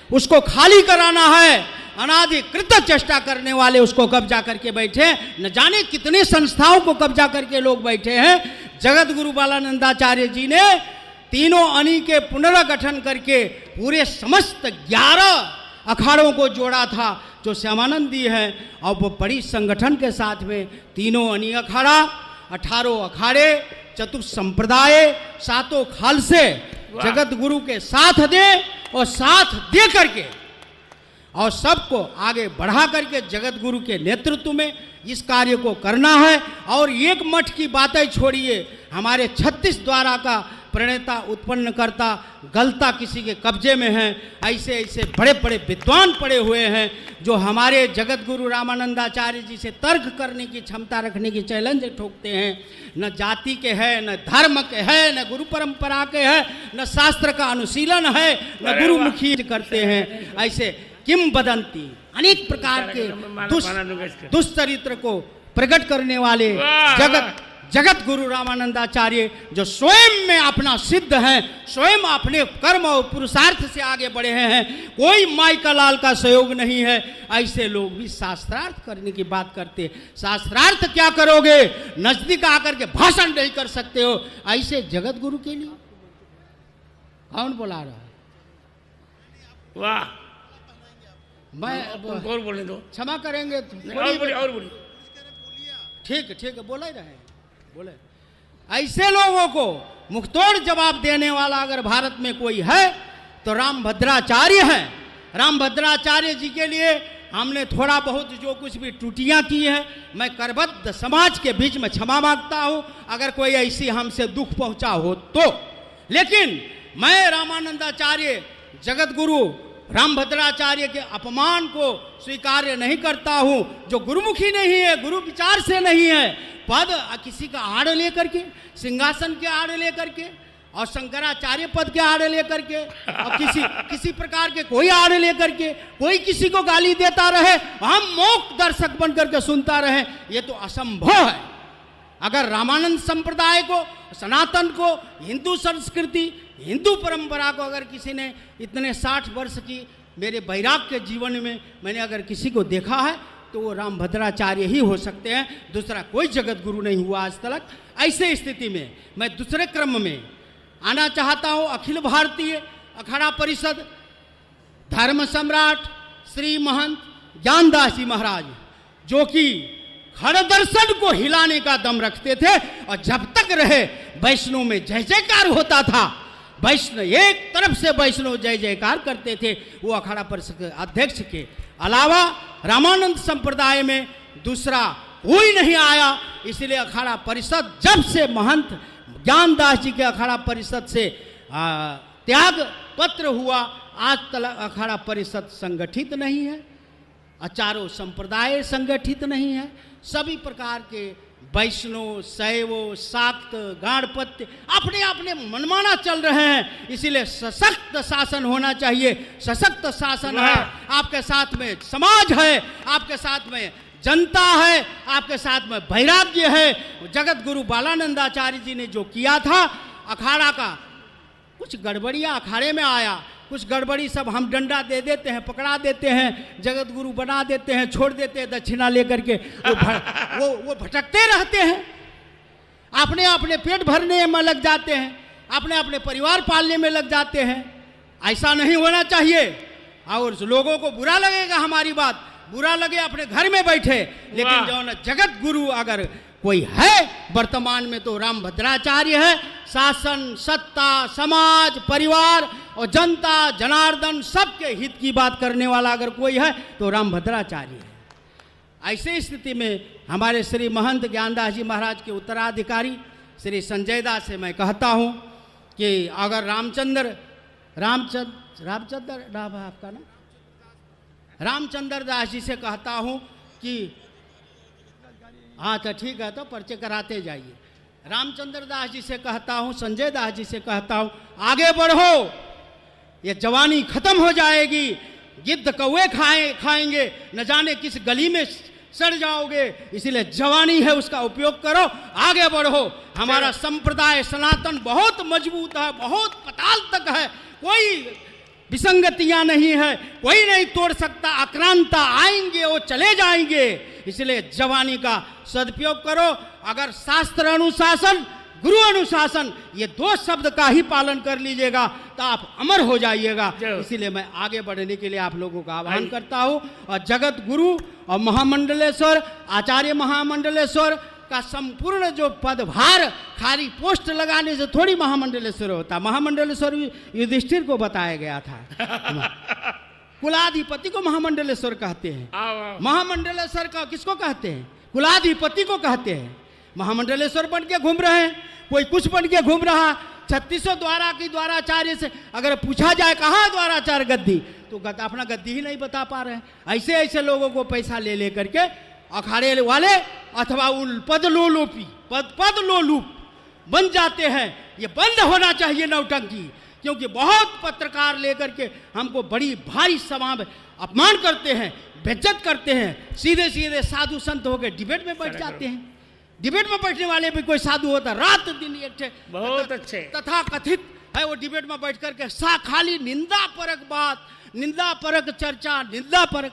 उसको खाली कराना है। अनाधिकृत चेष्टा करने वाले उसको कब्जा करके बैठे, न जाने कितने संस्थाओं को कब्जा करके लोग बैठे हैं। जगत गुरु बालानंदाचार्य जी ने तीनों अनी के पुनर्गठन करके पूरे समस्त 11 अखाड़ों को जोड़ा था जो श्यामानंदी है, और वो बड़ी संगठन के साथ में तीनों अनी अखाड़ा, 18 अखाड़े, चतुर्थ संप्रदाय, 7 खालसे जगत गुरु के साथ दे और साथ दे करके और सबको आगे बढ़ा करके जगत गुरु के नेतृत्व में इस कार्य को करना है। और एक मठ की बातें छोड़िए, हमारे 36 द्वारा का प्रणेता उत्पन्न करता गलता किसी के कब्जे में है। ऐसे ऐसे बड़े बड़े विद्वान पड़े हुए हैं जो हमारे जगत गुरु रामानंदाचार्य जी से तर्क करने की क्षमता रखने की चैलेंज ठोकते हैं। न जाति के है, न धर्म के है, न गुरु परंपरा के है, न शास्त्र का अनुशीलन है, न गुरुमुखी करते हैं। ऐसे किम बदंती अनेक प्रकार के दुष्चरित्र को प्रकट करने वाले जगत गुरु रामानंदाचार्य जो स्वयं में अपना सिद्ध हैं, स्वयं अपने कर्म और पुरुषार्थ से आगे बढ़े हैं, कोई माई का लाल का सहयोग नहीं है। ऐसे लोग भी शास्त्रार्थ करने की बात करते हैं। शास्त्रार्थ क्या करोगे, नजदीक आकर के भाषण नहीं कर सकते हो। ऐसे जगत गुरु के लिए कौन बुला रहा है? वाह, मैं और बोलने दो, क्षमा करेंगे। और बोलिए। ठीक है, बोल ही रहे, बोले। ऐसे लोगों को मुखतोड़ जवाब देने वाला अगर भारत में कोई है तो रामभद्राचार्य हैं। रामभद्राचार्य जी के लिए हमने थोड़ा बहुत जो कुछ भी त्रुटियां की हैं, मैं करबद्ध समाज के बीच में क्षमा मांगता हूं अगर कोई ऐसी हमसे दुख पहुंचा हो तो। लेकिन मैं रामानंदाचार्य जगत गुरु रामभद्राचार्य के अपमान को स्वीकार्य नहीं करता हूं। जो गुरुमुखी नहीं है, गुरु विचार से नहीं है, पद किसी का आड़ लेकर के, सिंहासन के आड़ लेकर के, और शंकराचार्य पद के आड़ लेकर के, और किसी प्रकार के कोई आड़ लेकर के कोई किसी को गाली देता रहे, हम मौक दर्शक बन करके सुनता रहे, ये तो असंभव है। अगर रामानंद संप्रदाय को, सनातन को, हिंदू संस्कृति, हिंदू परंपरा को अगर किसी ने इतने 60 वर्ष की मेरे वैराग के जीवन में मैंने अगर किसी को देखा है तो वो रामभद्राचार्य ही हो सकते हैं, दूसरा कोई जगत गुरु नहीं हुआ आज तक। ऐसे स्थिति में मैं दूसरे क्रम में आना चाहता हूँ अखिल भारतीय अखाड़ा परिषद धर्म सम्राट श्री महंत ज्ञानदास जी महाराज, जो कि खड़ दर्शन को हिलाने का दम रखते थे और जब तक रहे वैष्णव में जय जयकार होता था। वैष्णव एक तरफ से वैष्णव जय जयकार करते थे, वो अखाड़ा परिषद के अध्यक्ष के अलावा रामानंद संप्रदाय में दूसरा कोई नहीं आया। इसलिए अखाड़ा परिषद जब से महंत ज्ञानदास जी के अखाड़ा परिषद से त्याग पत्र हुआ, आज तक अखाड़ा परिषद संगठित नहीं है, चारों संप्रदाय संगठित नहीं है। सभी प्रकार के वैष्णव, शैव, शाक्त, गाणपत्य अपने अपने मनमाना चल रहे हैं। इसीलिए सशक्त शासन होना चाहिए। सशक्त शासन है, आपके साथ में समाज है, आपके साथ में जनता है, आपके साथ में वैराग्य है। जगत गुरु बालानंदाचार्य जी ने जो किया था अखाड़ा का, कुछ गड़बड़ियाँ अखाड़े में आया, कुछ गड़बड़ी सब हम डंडा दे देते हैं, पकड़ा देते हैं, जगत गुरु बना देते हैं, छोड़ देते हैं दक्षिणा लेकर के, वो भटकते रहते हैं, अपने अपने पेट भरने में लग जाते हैं, अपने अपने परिवार पालने में लग जाते हैं। ऐसा नहीं होना चाहिए। और लोगों को बुरा लगेगा, हमारी बात बुरा लगे अपने घर में बैठे, लेकिन जो ना जगत गुरु अगर कोई है वर्तमान में तो रामभद्राचार्य है। शासन, सत्ता, समाज, परिवार और जनता जनार्दन सबके हित की बात करने वाला अगर कोई है तो रामभद्राचार्य है। ऐसे स्थिति में हमारे श्री महंत ज्ञानदास जी महाराज के उत्तराधिकारी श्री संजय दास से मैं कहता हूँ कि अगर रामचंद्र आपका ना रामचंद्र दास जी से कहता हूँ कि हाँ तो ठीक है, तो पर्चे कराते जाइए। रामचंद्र दास जी से कहता हूँ, संजय दास जी से कहता हूँ, आगे बढ़ो, ये जवानी खत्म हो जाएगी, गिद्ध कौवे खाएंगे, न जाने किस गली में सड़ जाओगे। इसीलिए जवानी है, उसका उपयोग करो, आगे बढ़ो। हमारा संप्रदाय सनातन बहुत मजबूत है, बहुत पताल तक है, कोई विसंगतियां नहीं है, कोई नहीं तोड़ सकता। आक्रांता आएंगे वो चले जाएंगे। इसलिए जवानी का सदुपयोग करो। अगर शास्त्र अनुशासन, गुरु अनुशासन, ये दो शब्द का ही पालन कर लीजिएगा तो आप अमर हो जाइएगा। इसीलिए मैं आगे बढ़ने के लिए आप लोगों का आह्वान करता हूँ। और जगत गुरु और महामंडलेश्वर, आचार्य महामंडलेश्वर का संपूर्ण जो पदभार खाली पोस्ट लगाने से थोड़ी महामंडलेश्वर होता। महामंडलेश्वर युधिष्ठिर को बताया गया था। कुलाधिपति को महामंडलेश्वर कहते हैं। महामंडलेश्वर का किसको कहते हैं? कुलाधिपति को कहते हैं। महामंडलेश्वर बन के घूम रहे हैं, कोई कुछ बन के घूम रहा। 3600 द्वारा की द्वाराचार्य से अगर पूछा जाए कहाँ द्वाराचार्य गद्दी, तो अपना गद्दी ही नहीं बता पा रहे हैं। ऐसे ऐसे लोगों को पैसा ले लेकर के अखाड़े वाले अथवा उन पद लोलूप बन जाते हैं। ये बंद होना चाहिए नौटंकी, क्योंकि बहुत पत्रकार लेकर के हमको बड़ी भारी सभा में अपमान करते हैं, बेइज्जत करते हैं। सीधे सीधे साधु संत होकर डिबेट में बैठ जाते हैं। डिबेट में बैठने वाले भी कोई साधु होता, रात दिन एक बहुत अच्छे तथा कथित है, वो डिबेट में बैठ करके खाली निंदा परक बात, निंदा परक चर्चा, निंदा परक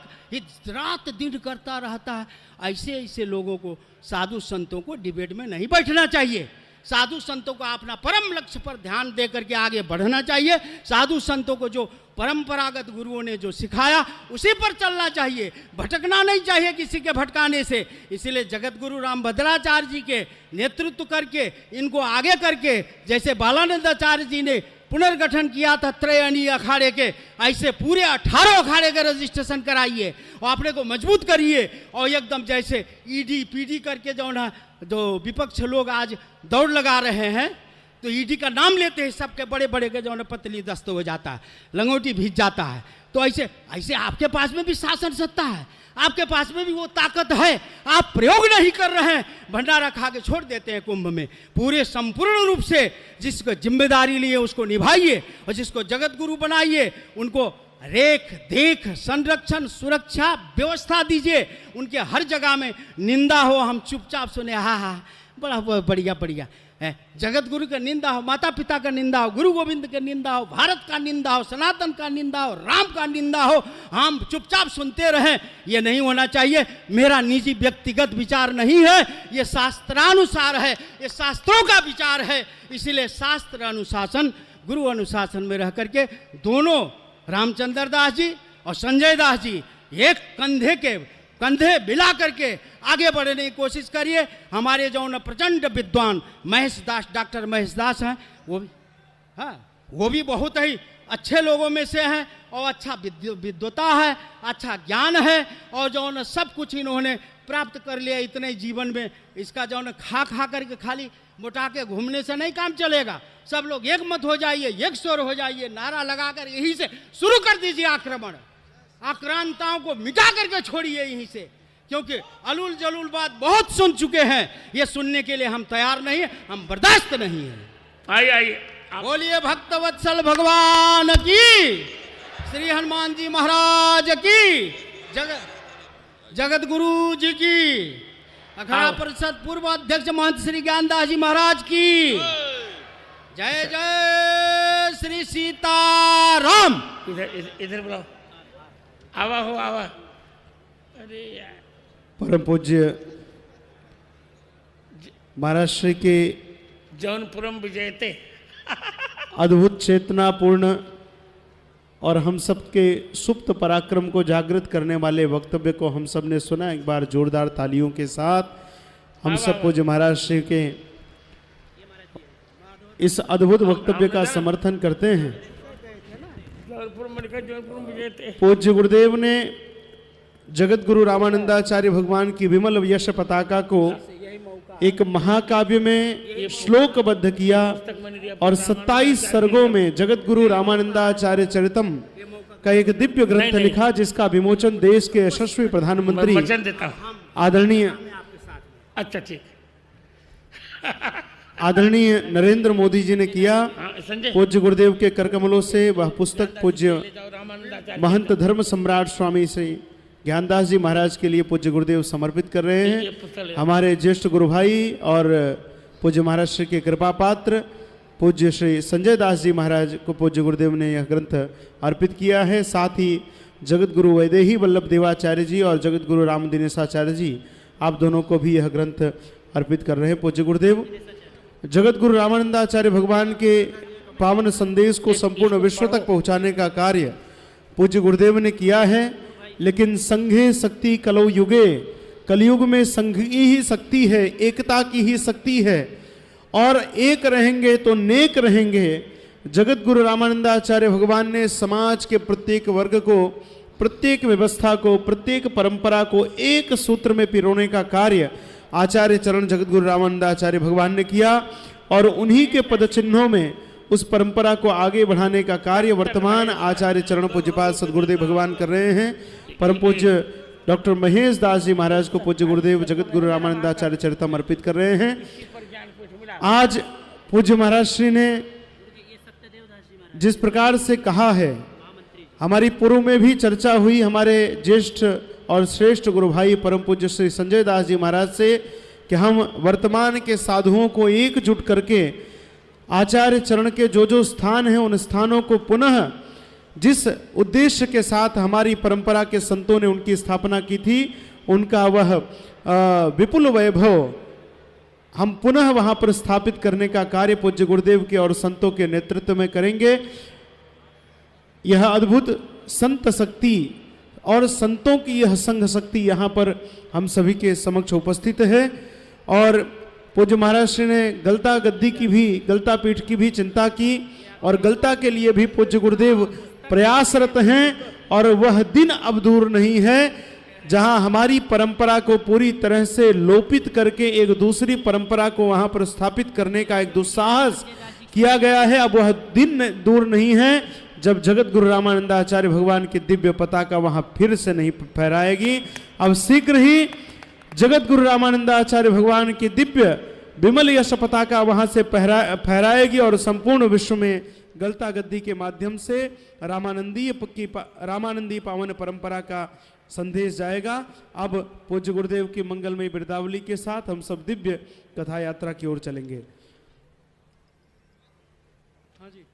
रात दिन करता रहता है। ऐसे ऐसे लोगों को, साधु संतों को डिबेट में नहीं बैठना चाहिए। साधु संतों को अपना परम लक्ष्य पर ध्यान दे करके आगे बढ़ना चाहिए। साधु संतों को जो परंपरागत गुरुओं ने जो सिखाया उसी पर चलना चाहिए, भटकना नहीं चाहिए किसी के भटकाने से। इसलिए जगत गुरु रामभद्राचार्य जी के नेतृत्व करके, इनको आगे करके, जैसे बालानंदाचार्य जी ने पुनर्गठन किया था त्रयणी अखाड़े के, ऐसे पूरे 18 अखाड़े के रजिस्ट्रेशन कराइए और अपने को मजबूत करिए। और एकदम जैसे ईडी पीडी करके जो विपक्ष लोग आज दौड़ लगा रहे हैं, तो ईडी का नाम लेते हैं, सबके बड़े बड़े के जो पतली दस्त हो जाता है, लंगोटी भीज जाता है। तो ऐसे ऐसे आपके पास में भी शासन सत्ता है, आपके पास में भी वो ताकत है, आप प्रयोग नहीं कर रहे हैं, भंडारा खा के छोड़ देते हैं कुंभ में। पूरे संपूर्ण रूप से जिसको जिम्मेदारी लिए उसको निभाइए और जिसको जगत गुरु बनाइए उनको रेख देख संरक्षण सुरक्षा व्यवस्था दीजिए। उनके हर जगह में निंदा हो हम चुपचाप सुने, हाँ हाँ बड़ा बढ़िया बढ़िया है। जगत गुरु का निंदा हो, माता पिता का निंदा हो, गुरु गोविंद का निंदा हो, भारत का निंदा हो, सनातन का निंदा हो, राम का निंदा हो, हम चुपचाप सुनते रहें, ये नहीं होना चाहिए। मेरा निजी व्यक्तिगत विचार नहीं है, ये शास्त्रानुसार है, ये शास्त्रों का विचार है। इसीलिए शास्त्र अनुशासन, गुरु अनुशासन में रह करके दोनों रामचंद्र दास जी और संजय दास जी एक कंधे मिला करके आगे बढ़ने की कोशिश करिए। हमारे जो न प्रचंड विद्वान महेश दास, डॉक्टर महेश दास हैं, वो भी बहुत ही अच्छे लोगों में से हैं और अच्छा विद्वता है, अच्छा ज्ञान है और जो न सब कुछ इन्होंने प्राप्त कर लिया इतने जीवन में। इसका जो न खा करके खाली मोटा के घूमने से नहीं काम चलेगा। सब लोग एक मत हो जाइए, एक स्वर हो जाइए, नारा लगाकर यहीं से शुरू कर दीजिए आक्रमण। आक्रांताओं को मिटा करके छोड़िए यहीं से, क्योंकि अलूल जलूल बात बहुत सुन चुके हैं। ये सुनने के लिए हम तैयार नहीं है, हम बर्दाश्त नहीं है। आइए बोलिए भक्तवत्सल भगवान की, श्री हनुमान जी महाराज की, जगत गुरु जी की, अखाड़ा परिषद पूर्व अध्यक्ष महंत श्री ज्ञानदास जी महाराज की जय जय श्री सीताराम। इधर बुलाओ, आवा। अरे यार, परम पूज्य महाराष्ट्र के जौनपुरम विजयते अद्भुत चेतनापूर्ण और हम सबके सुप्त पराक्रम को जागृत करने वाले वक्तव्य को हम सब ने सुना। एक बार जोरदार तालियों के साथ हम सब पूज्य महाराष्ट्र के इस अद्भुत वक्तव्य का समर्थन करते हैं। पूज्य गुरुदेव ने जगत गुरु रामानंदाचार्य भगवान की विमल यश पताका को एक महाकाव्य में श्लोकबद्ध किया और 27 सर्गों में जगत गुरु रामानंदाचार्य चरितम का एक दिव्य ग्रंथ लिखा, जिसका विमोचन देश के यशस्वी प्रधानमंत्री आदरणीय आदरणीय नरेंद्र मोदी जी ने किया। पूज्य गुरुदेव के करकमलों से वह पुस्तक पूज्य महंत धर्म सम्राट स्वामी श्री ज्ञानदास जी महाराज के लिए पूज्य गुरुदेव समर्पित कर रहे हैं। हमारे ज्येष्ठ गुरु भाई और पूज्य महाराष्ट्र के कृपा पात्र पूज्य श्री संजय दास जी महाराज को पूज्य गुरुदेव ने यह ग्रंथ अर्पित किया है। साथ ही जगत गुरु वैदेही वल्लभ देवाचार्य जी और जगत गुरु राम दिनेशाचार्य जी, आप दोनों को भी यह ग्रंथ अर्पित कर रहे हैं। पूज्य गुरुदेव जगत गुरु रामानंदाचार्य भगवान के पावन संदेश को संपूर्ण विश्व तक पहुंचाने का कार्य पूज्य गुरुदेव ने किया है। लेकिन संघे शक्ति कलौ युगे, कलयुग में संघ की ही शक्ति है, एकता की ही शक्ति है और एक रहेंगे तो नेक रहेंगे। जगत गुरु रामानंदाचार्य भगवान ने समाज के प्रत्येक वर्ग को, प्रत्येक व्यवस्था को, प्रत्येक परंपरा को एक सूत्र में पिरोने का कार्य आचार्य चरण जगत गुरु रामानंदाचार्य भगवान ने किया और उन्हीं के पद चिन्हों में उस परंपरा को आगे बढ़ाने का कार्य वर्तमान आचार्य चरण पूज्यपाद सदगुरुदेव भगवान कर रहे हैं। परम पूज्य डॉक्टर महेश दास जी महाराज को पूज्य गुरुदेव जगत गुरु रामानंदाचार्य चरितम अर्पित कर रहे हैं। आज पूज्य महाराज श्री ने जिस प्रकार से कहा है, हमारी पूर्व में भी चर्चा हुई हमारे ज्येष्ठ और श्रेष्ठ गुरु भाई परम पूज्य श्री संजय दास जी महाराज से कि हम वर्तमान के साधुओं को एकजुट करके आचार्य चरण के जो जो स्थान हैं उन स्थानों को पुनः जिस उद्देश्य के साथ हमारी परंपरा के संतों ने उनकी स्थापना की थी, उनका वह विपुल वैभव हम पुनः वहां पर स्थापित करने का कार्य पूज्य गुरुदेव के और संतों के नेतृत्व में करेंगे। यह अद्भुत संत शक्ति और संतों की यह संघ शक्ति यहाँ पर हम सभी के समक्ष उपस्थित है और पूज्य महाराज श्री ने गलता गद्दी की भी, गलता पीठ की भी चिंता की और गलता के लिए भी पूज्य गुरुदेव प्रयासरत हैं और वह दिन अब दूर नहीं है जहां हमारी परंपरा को पूरी तरह से लोपित करके एक दूसरी परंपरा को वहां पर स्थापित करने का एक दुस्साहस किया गया है। अब वह दिन दूर नहीं है जब जगत गुरु रामानंदाचार्य भगवान की दिव्य पताका वहां फिर से नहीं फहराएगी। अब शीघ्र ही जगत गुरु रामानंदाचार्य भगवान की दिव्य विमल यश पताका वहां से फहराएगी और संपूर्ण विश्व में गलता गद्दी के माध्यम से रामानंदी पावन परंपरा का संदेश जाएगा। अब पूज्य गुरुदेव की मंगलमयी बिरदावली के साथ हम सब दिव्य कथा यात्रा की ओर चलेंगे। हाँ जी,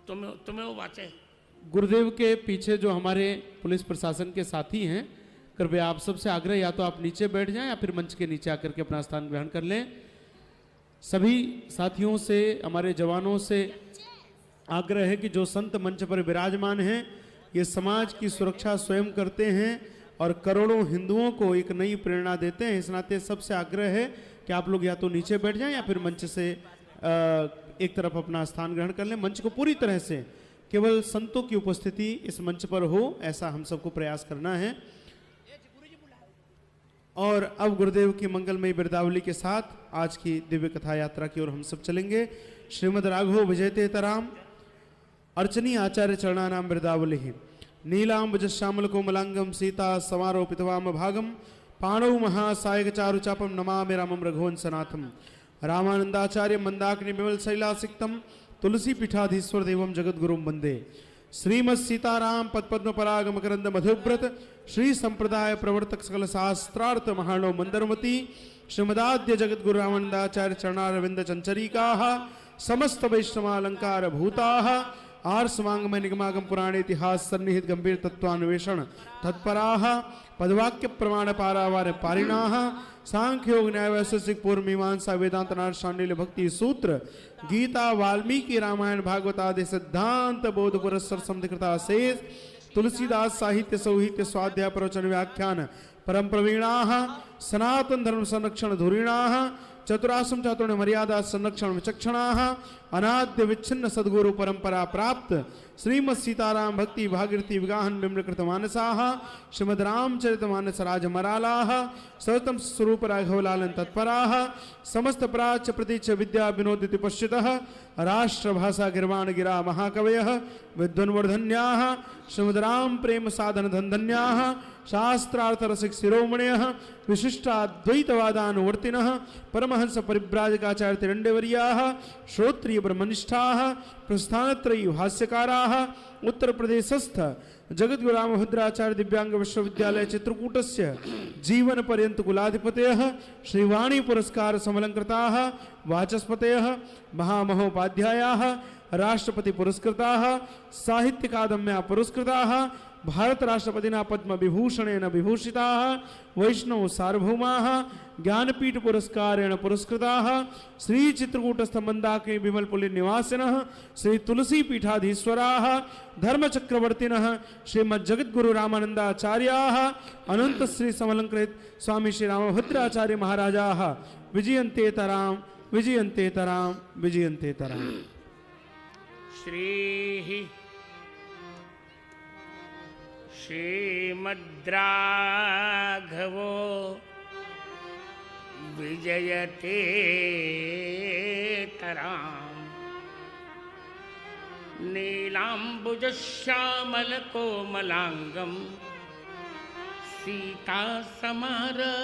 तुम्हें वो बातें गुरुदेव के पीछे जो हमारे पुलिस प्रशासन के साथी हैं, कृपया आप सबसे आग्रह, या तो आप नीचे बैठ जाएं या फिर मंच के नीचे आकर के अपना स्थान ग्रहण कर लें। सभी साथियों से, हमारे जवानों से आग्रह है कि जो संत मंच पर विराजमान हैं, ये समाज की सुरक्षा स्वयं करते हैं और करोड़ों हिंदुओं को एक नई प्रेरणा देते हैं। इस नाते सबसे आग्रह है कि आप लोग या तो नीचे बैठ जाएं या फिर मंच से एक तरफ अपना स्थान ग्रहण कर लें। मंच को पूरी तरह से केवल संतों की उपस्थिति इस मंच पर हो, ऐसा हम सबको प्रयास करना है। और अब गुरुदेव की मंगलमयी बिरदावली के साथ आज की दिव्य कथा यात्रा की ओर हम सब चलेंगे। श्रीमद् राघव विजयतेतराम अर्चनी आचार्य चरणानाम बिरदावली। नीलांबुज श्यामल कोमलांगम सीता समारोपितवाम भागम पाणौ महासायक चारु चापम नमामि रामम रघुवंशनाथम। रामानंदाचार्य मंदाकिनी विमल शैलासिक्तम तुलसी पीठाधीश्वर देवम जगद्गुरुम वंदे। श्रीमद् सीताराम पद्म पराग मकरंद मधुव्रत श्री संप्रदाय प्रवर्तक सकल शास्त्रार्थ महाणो मंदरमती श्रीमदाद्य जगद्गुरु रामानंदाचार्य चरणारविंद चंचरीकाः समस्त वैष्णवालंकार भूताः आर्सवांगमय निगमागम पुराणे इतिहास सन्निहित गंभीर तत्वान्वेषण तत्पराः पदवाक्य प्रमाण पारावार पारिणाः सांख्य योग न्याय वैशेषिक पूर्व मीमांसा वेदांत नाथ शांडिल्य भक्ति सूत्र गीता वाल्मीकि रामायण भागवत आदि सिद्धांत बोध पुरस्सर समधिकृता शेष तुलसीदास साहित्य सौहित्य स्वाध्याय प्रवचन व्याख्यान परम प्रवीणाः सनातन धर्म संरक्षण धुरीणाः चतुराश्रम चातुर्ण्य मर्यादा संरक्षण विचक्षणाः अनाद्य विच्छिन्न सद्गुरु परंपरा प्राप्त श्रीमद् सीताराम भक्ति भागीरथी विगाहन विमृकृत मानसाः श्रीमद् रामचरित मानस राजमरालाः सततम स्वरूप राघवलालन तत्पराः समस्त प्राच्य प्रतीच्य विद्या विनोदिति पश्यतः राष्ट्रभाषा गिर्वाण गिरा महाकवयः विद्वन्वर्धन्याः श्रीमद् राम प्रेम साधन धन्धन्याः शास्त्रार्थ रसिक शिरोमणयः विशिष्टाद्वैतवादानुवर्तिनः परमहंस परिव्राजकाचार्य तिरण्डेवर्याः श्रोत्रिय ब्रह्मनिष्ठाः प्रस्थानत्रयी भाष्यकाराः उत्तर प्रदेशस्थ जगद्गुरु रामभद्राचार्य दिव्यांग विश्वविद्यालय चित्रकूटस्य जीवन पर्यंत कुलाधिपतयः श्रीवाणी पुरस्कार समलंकृताः वाचस्पतयः महामहोपाध्यायाः राष्ट्रपति पुरस्कृताः साहित्य अकादम्या पुरस्कृताः भारत राष्ट्रपतिना पद्म विभूषणेन विभूषिताः वैष्णव सार्वभौमाः ज्ञानपीठ पुरस्कारेण पुरस्कृताः श्री चित्रकूटस्थ मंदाकिनी विमलपुली निवासिनः श्री तुलसी पीठाधीश्वराः धर्मचक्रवर्तिनः श्रीमद् जगद्गुरु रामानंदाचार्याः अनंत श्री समलंकृत स्वामी श्री रामभद्राचार्य महाराजाः विजयन्तेतराम विजयन्तेतराम विजयन्तेतराम। श्री श्रीमद्राघवो विजयतेतराम नीलाम्बुजश्यामलकोमलाङ्गं सीता समारोपितवामभागं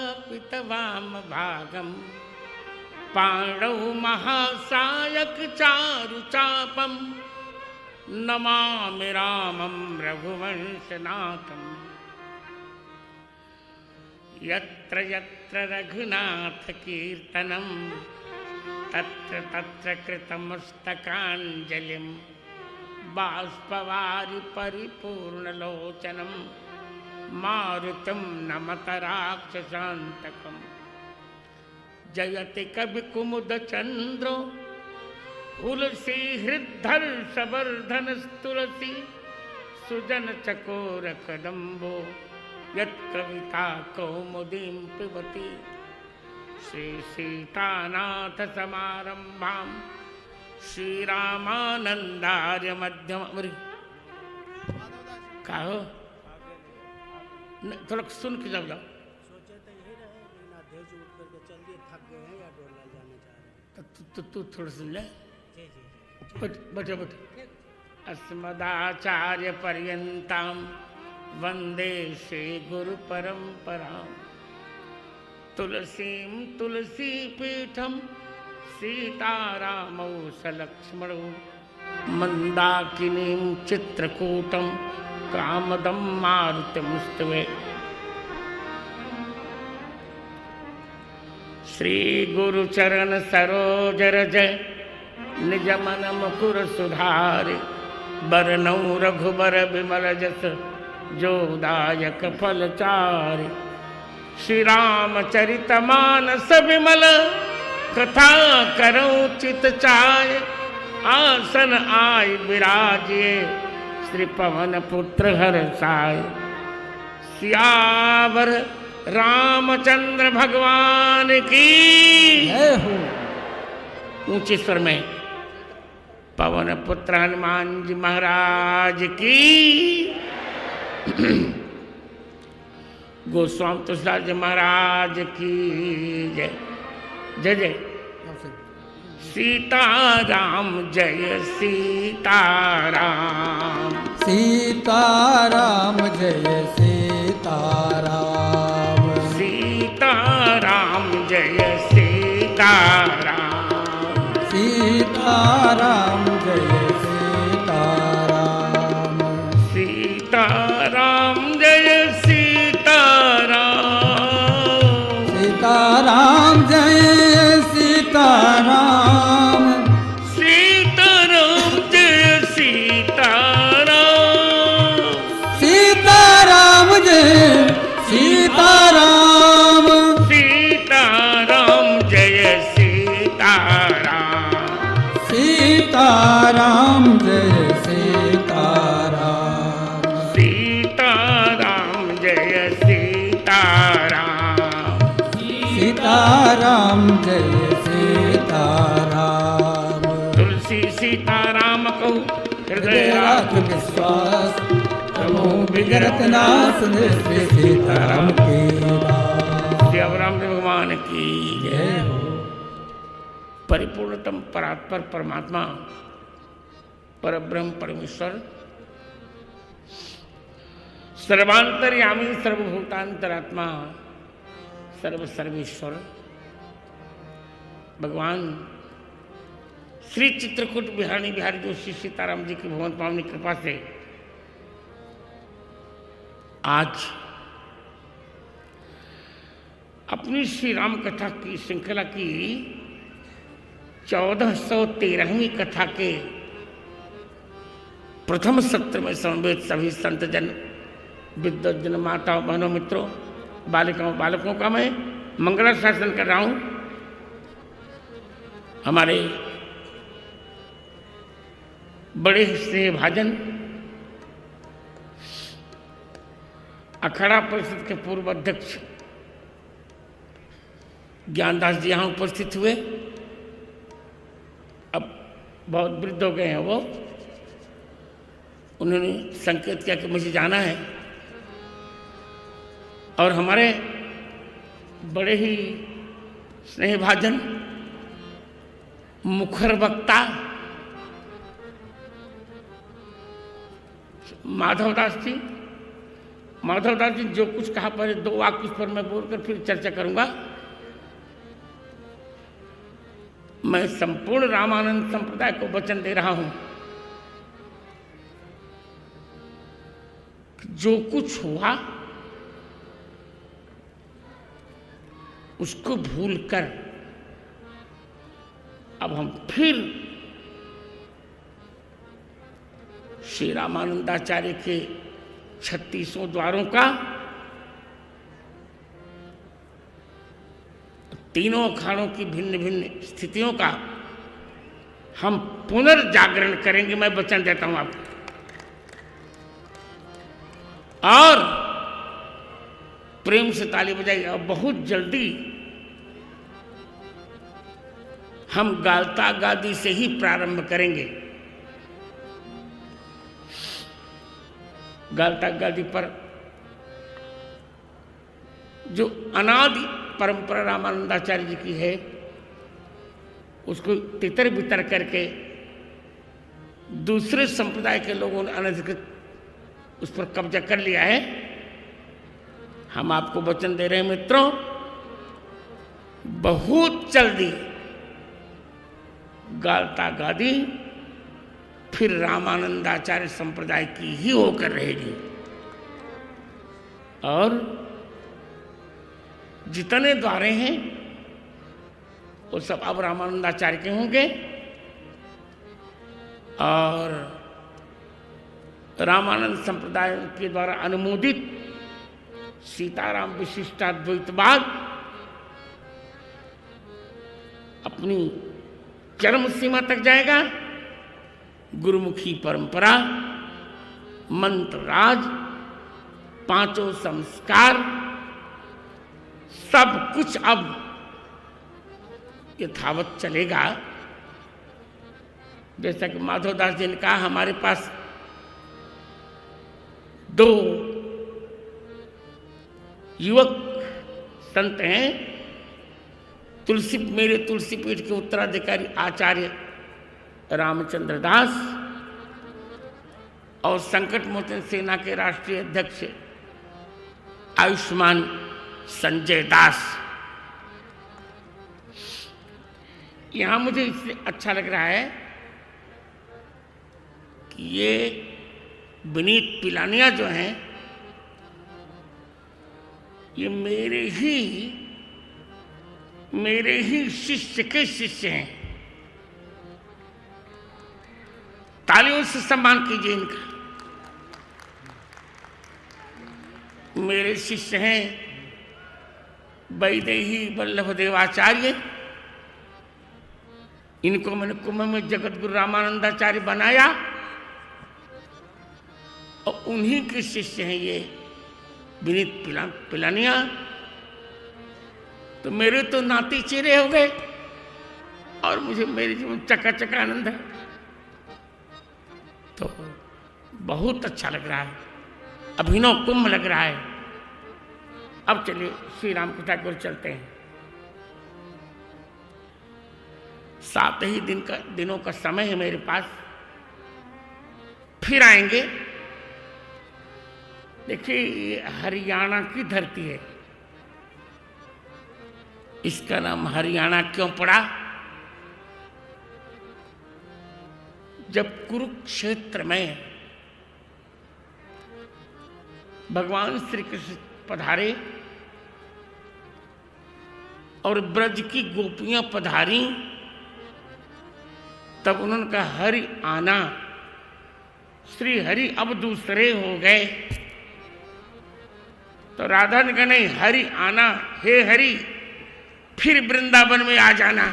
पाणौ महासायक चारुचापं नमामि रामं रघुवंशनाथं। यत्र यत्र रघुनाथ कीर्तनं तत्र तत्र कृतमस्तकाञ्जलिं बाष्पवारि परिपूर्णलोचनं मारुतिं नमत राक्षसान्तकम्। जयति कविकुमुदचन्द्रो तुलसी हृद्धर्षवर्धन तुलसी सुजन चकोर कदम्बो यत्कविता कौमुदीं पिबति। श्री सीतानाथ समारंभां श्रीरामानंदार्य मध्यम। कहो थोड़ा सुन के जाओ। तू थोड़ा सुन ले। बैठो बैठो। अस्मदाचार्य पर्यन्तां वंदे श्री गुरु परंपरां तुलसीं तुलसी पीठम सीतारामौ सलक्ष्मणौ मंदाकिनीं चित्रकूटं कामदं मारुतिमुस्तवे। श्री गुरु चरण सरोज रज निज मन मुकुर सुधारि। बरनौ रघुबर विमल जस जो दायक फल चारि। श्री रामचरित मानस विमल कथा करौ चित चाय। आसन आय विराजिए श्री पवन पुत्र हर्षाय। सियावर रामचंद्र भगवान की जय हो। ऊंचे स्वर में पवन पुत्र हनुमान जी महाराज की। गोस्वामी तुलसीदास जी महाराज की जय। जय जय सीताराम जय सीताराम। सीताराम जय सीताराम। सीताराम जय सीताराम। सीताराम जय सीताराम। सीताराम जय सीताराम। सीताराम जय सीताराम। सीताराम जय सीताराम। सीताराम जय सीताराम। सीताराम जय सीताराम। सीताराम जय सीताराम। सीताराम जय सीताराम। सीताराम जय सीताराम। तुलसी सीताराम को हृदय राख विश्वास प्रभु विगरत नाथ श्री सीताराम की राम भगवान की जय हो। परिपूर्णतम परात्पर परमात्मा परब्रह्म परमेश्वर सर्वांतर्यामी सर्वभूतांतरात्मा सर्व सर्वेश्वर भगवान श्री चित्रकूट बिहारी बिहारी जोशी सीताराम जी की भगवंत पावनी कृपा से आज अपनी श्री राम कथा की श्रृंखला की 1413वीं कथा के प्रथम सत्र में समवेत सभी संतजन विद्वजन माताओं बहनों मित्रों बालिकाओं बालकों का मैं मंगलाशासन कर रहा हूं। हमारे बड़े स्नेह भाजन अखाड़ा परिषद के पूर्व अध्यक्ष ज्ञानदास जी यहाँ उपस्थित हुए। अब बहुत वृद्ध हो गए हैं वो। उन्होंने संकेत किया कि मुझे जाना है और हमारे बड़े ही स्नेहभाजन मुखर वक्ता माधवदास जी जो कुछ कहा पहले 2 वाक्य उस पर मैं बोलकर फिर चर्चा करूंगा। मैं संपूर्ण रामानंद संप्रदाय को वचन दे रहा हूं जो कुछ हुआ उसको भूलकर अब हम फिर श्री रामानंदाचार्य के 36 द्वारों का तीनों अखाड़ों की भिन्न भिन्न स्थितियों का हम पुनर्जागरण करेंगे। मैं वचन देता हूं आपको। और प्रेम से ताली बजाइए। और बहुत जल्दी हम गालता गादी से ही प्रारंभ करेंगे। गालता गादी पर जो अनादि परंपरा रामानंदाचार्य जी की है उसको तितर बितर करके दूसरे संप्रदाय के लोगों ने अनधिकृत उस पर कब्जा कर लिया है। हम आपको वचन दे रहे हैं मित्रों, बहुत जल्दी गालता गादी फिर रामानंदाचार्य संप्रदाय की ही होकर रहेगी। और जितने द्वारे हैं वो सब अब रामानंदाचार्य के होंगे। और रामानंद संप्रदाय के द्वारा अनुमोदित सीताराम विशिष्टाद्वैतवाद अपनी चरम सीमा तक जाएगा। गुरुमुखी परंपरा, मंत्र राज, पांचों संस्कार, सब कुछ अब यथावत चलेगा। जैसा कि माधवदास जी ने कहा, हमारे पास 2 युवक संत हैं, मेरे तुलसी पीठ के उत्तराधिकारी आचार्य रामचंद्र दास और संकट मोचन सेना के राष्ट्रीय अध्यक्ष आयुष्मान संजय दास। यहां मुझे इसलिए अच्छा लग रहा है कि ये विनीत पिलानिया जो हैं, ये मेरे ही शिष्य के शिष्य हैं। तालियों से सम्मान कीजिए इनका। मेरे शिष्य हैं वैदेही वल्लभ देवाचार्य। इनको मैंने कुंभ में जगत गुरु रामानंदाचार्य बनाया और उन्हीं के शिष्य हैं ये विनीत पिलानिया। तो मेरे तो नाती चेहरे हो गए और मुझे मेरे जीवन चकाचक आनंद है। तो बहुत अच्छा लग रहा है, अभिनव कुंभ लग रहा है। अब चलिए श्री राम कथा की ओर चलते हैं। 7 ही दिनों का समय है मेरे पास, फिर आएंगे। देखिए, ये हरियाणा की धरती है। इसका नाम हरियाणा क्यों पड़ा? जब कुरुक्षेत्र में भगवान श्री कृष्ण पधारे और ब्रज की गोपियां पधारी, तब उन्होंने कहा हरि आना, श्री हरि अब दूसरे हो गए। तो राधा ने कहा नहीं, हरि आना, हे हरि फिर वृंदावन में आ जाना।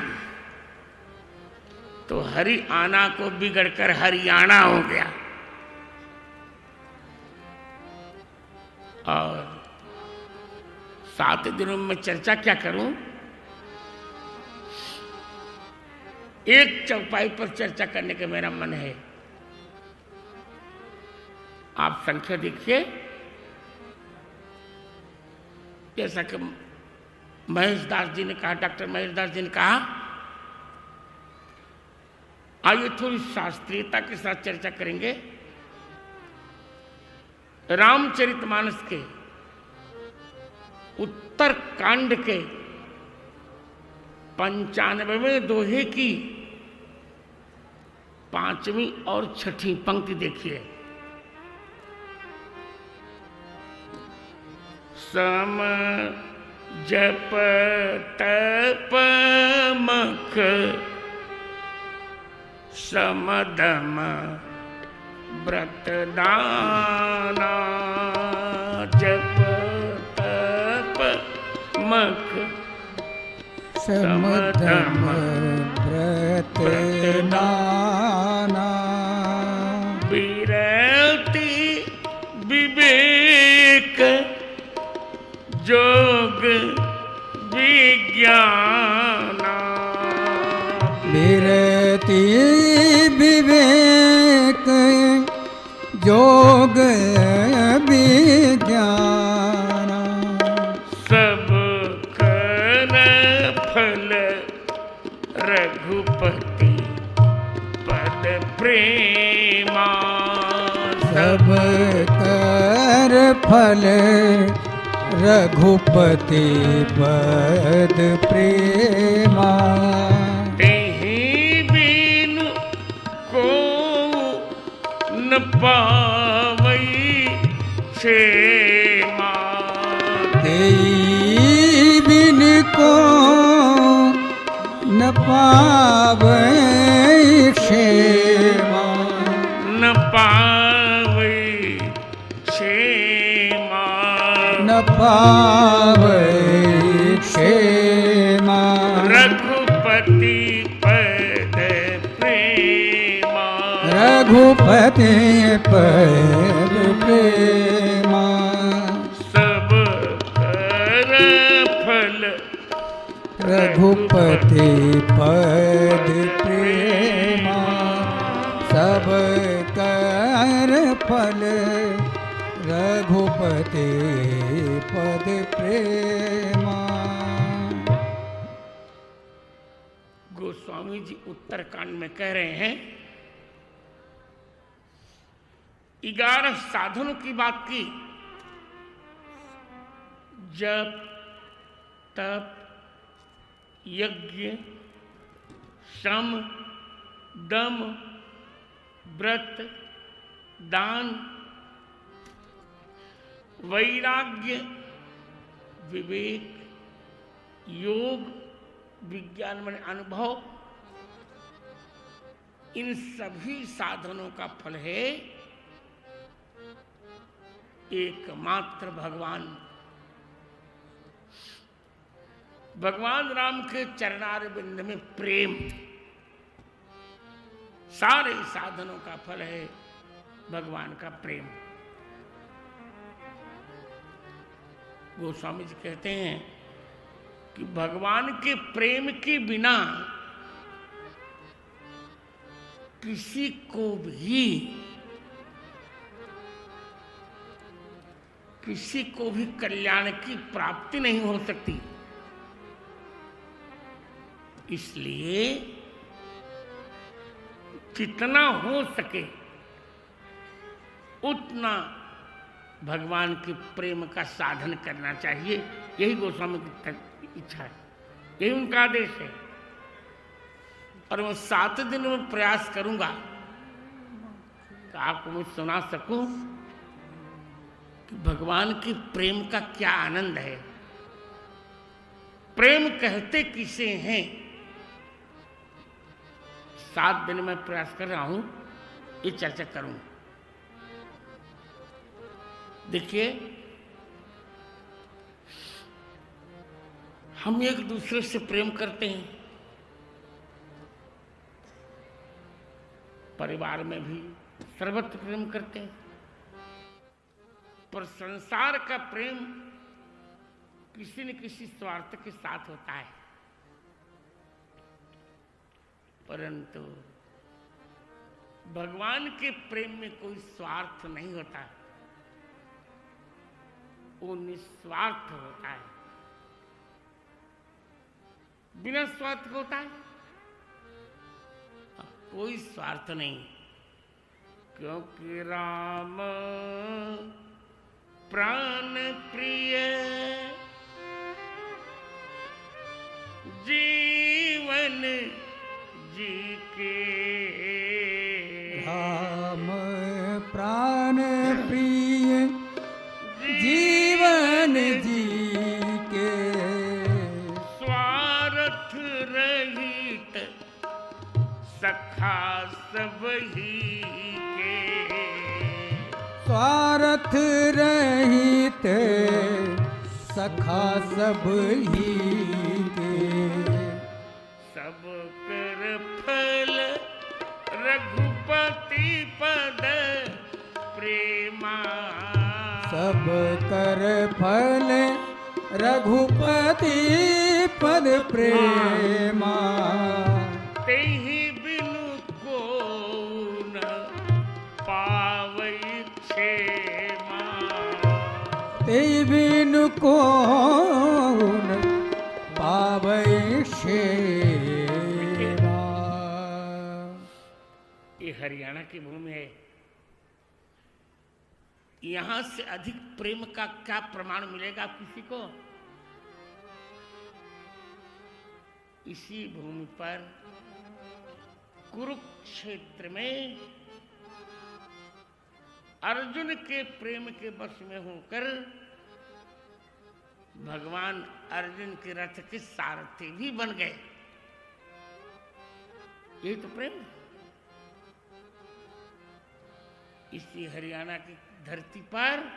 तो हरि आना को बिगड़कर हरियाणा हो गया। और 7 दिनों में चर्चा क्या करूं? एक चौपाई पर चर्चा करने का मेरा मन है। आप संख्या देखिए, जैसा कि महेश दास जी ने कहा, डॉक्टर महेश दास जी ने कहा, आइए थोड़ी शास्त्रीयता के साथ चर्चा करेंगे। रामचरितमानस के उत्तर कांड के 95वें दोहे की 5वीं और 6ठी पंक्ति देखिए। सम जप तप मख समदम व्रत दाना, जप तप मख समदम व्रत दाना, विरति विवेक जोग विज्ञाना, विरति विवेक जोग विज्ञाना, सब कर फल रघुपति पद प्रेमा, सब कर फल रघुपति पद प्रेमा, तेहि बिनु को पावई क्षेमा तेई बिन को न पावे क्षेमा न पावई क्षेमा न पावे क्षेमा रघुपति पद प्रेमा रघुपति पद प्रेमा सब कर फल रघुपति पद प्रेमा सब कर फल रघुपति पद प्रेमा। गोस्वामी जी उत्तरकांड में कह रहे हैं 11 साधनों की बात की, जप तप यज्ञ शम दम व्रत दान वैराग्य विवेक योग विज्ञान में अनुभव, इन सभी साधनों का फल है एकमात्र भगवान राम के चरणारविंद में प्रेम। सारे साधनों का फल है भगवान का प्रेम। गोस्वामी जी कहते हैं कि भगवान के प्रेम के बिना किसी को भी कल्याण की प्राप्ति नहीं हो सकती। इसलिए जितना हो सके उतना भगवान के प्रेम का साधन करना चाहिए। यही गोस्वामी की इच्छा है, यही उनका आदेश है। और मैं 7 दिन में प्रयास करूंगा कि आपको मैं सुना सकूं कि भगवान के प्रेम का क्या आनंद है, प्रेम कहते किसे हैं। 7 दिन में प्रयास कर रहा हूं, ये चर्चा करूं। देखिए, हम एक दूसरे से प्रेम करते हैं, परिवार में भी सर्वत्र प्रेम करते हैं, पर संसार का प्रेम किसी न किसी स्वार्थ के साथ होता है। परंतु भगवान के प्रेम में कोई स्वार्थ नहीं होता, वो निस्वार्थ होता है, बिना स्वार्थ के होता है, कोई स्वार्थ नहीं। क्योंकि राम प्राण प्रिय जीवन जी के, राम प्राण प्रिय जीवन जी के, स्वार्थ रहित सखा सब ही के, स्वार्थ रहित सखा सब ही के, सब कर फल रघुपति पद प्रेमा, सब कर फल रघुपति पद प्रेमा, तेहि बिनु को न पावई क्षेमा, तेहि बिनु को न पावई क्षेमा। ये हरियाणा की भूमि है, यहां से अधिक प्रेम का क्या प्रमाण मिलेगा किसी को। इसी भूमि पर कुरुक्षेत्र में अर्जुन के प्रेम के वश में होकर भगवान अर्जुन के रथ के सारथी भी बन गए। ये तो प्रेम है। इसी हरियाणा की धरती पर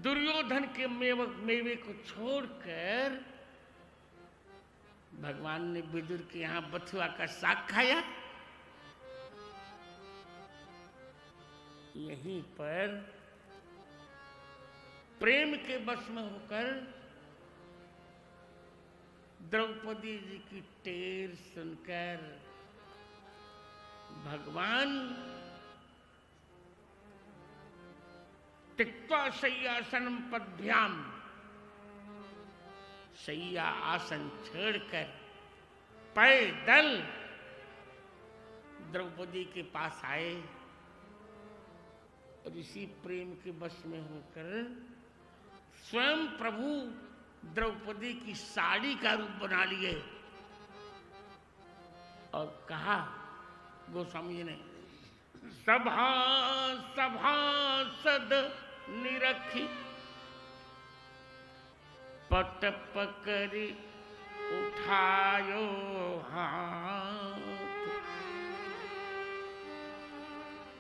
दुर्योधन के मेवे को छोड़कर भगवान ने विदुर के यहां बथुआ का साग खाया। यहीं पर प्रेम के वश में होकर द्रौपदी जी की टेर सुनकर भगवान त्यक्त्वा शय्यासनं पद्भ्याम, शैया आसन छोड़कर पैदल द्रौपदी के पास आए और इसी प्रेम के वश में होकर स्वयं प्रभु द्रौपदी की साड़ी का रूप बना लिए और कहा गोस्वामी जी ने, सभा सभासद निरखी पट पकड़ी उठायो हाथ,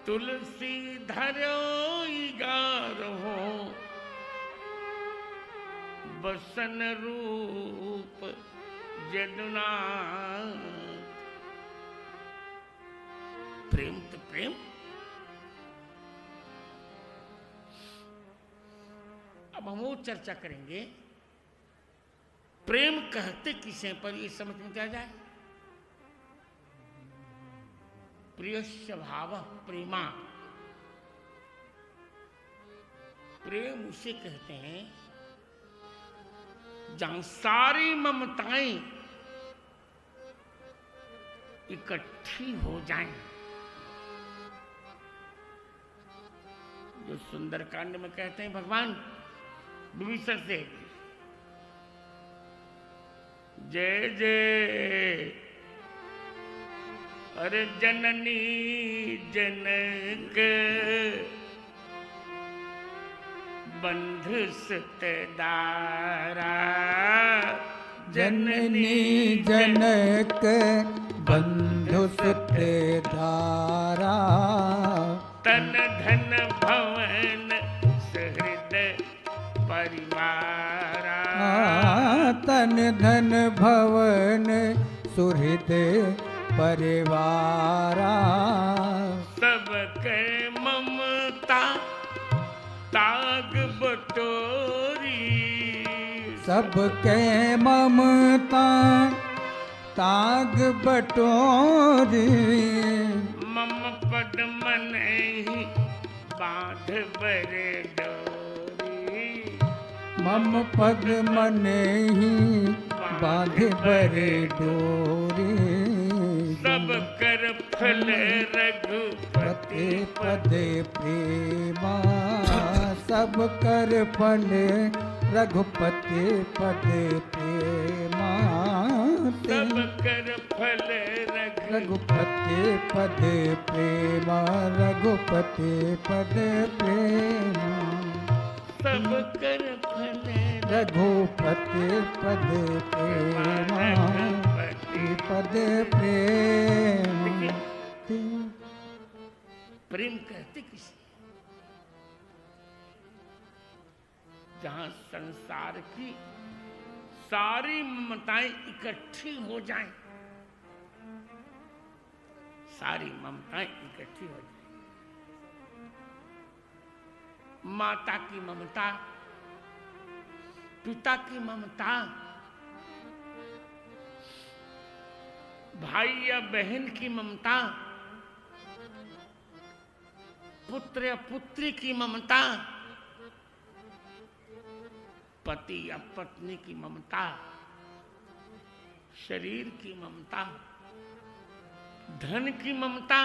तुलसी धरो गारहो बसन रूप जदुनाथ। प्रेम तो प्रेम। अब हम वो चर्चा करेंगे प्रेम कहते किसे पर ये समझ में क्या जाए। प्रियस्य भावः प्रेमा, प्रेम उसे कहते हैं जहां सारी ममताएं इकट्ठी हो जाएं। जो सुंदरकांड में कहते हैं भगवान विभीषण से, जय जय अरे जननी जनक बंधु सुतदारा, जननी जनक बंधु सुतदारा, तन धन भवन सहृद परिवारा, तन धन भवन सुहृद परिवारा, सब के ममता ताग बटोरी, सबके ममता ताग बटोरी, मम पद मन ही बांध बरे डोरी, मम पद मन ही बांध बरे डोरी, सब कर फल रघुपति पदे प्रेमा, सब कर फल रघुपति पदे प्रेमा, सब कर फल रघुपति पदे प्रेमा, रघुपति पदे प्रेमा, सब कर फल रघुपति पदे प्रेमा, पदे प्रेमा। प्रेम कहते किसे जहां संसार की सारी ममताएं इकट्ठी हो जाएं, सारी ममताएं इकट्ठी हो जाएं। माता की ममता, पिता की ममता, भाई या बहन की ममता, पुत्र या पुत्री की ममता, पति या पत्नी की ममता, शरीर की ममता, धन की ममता,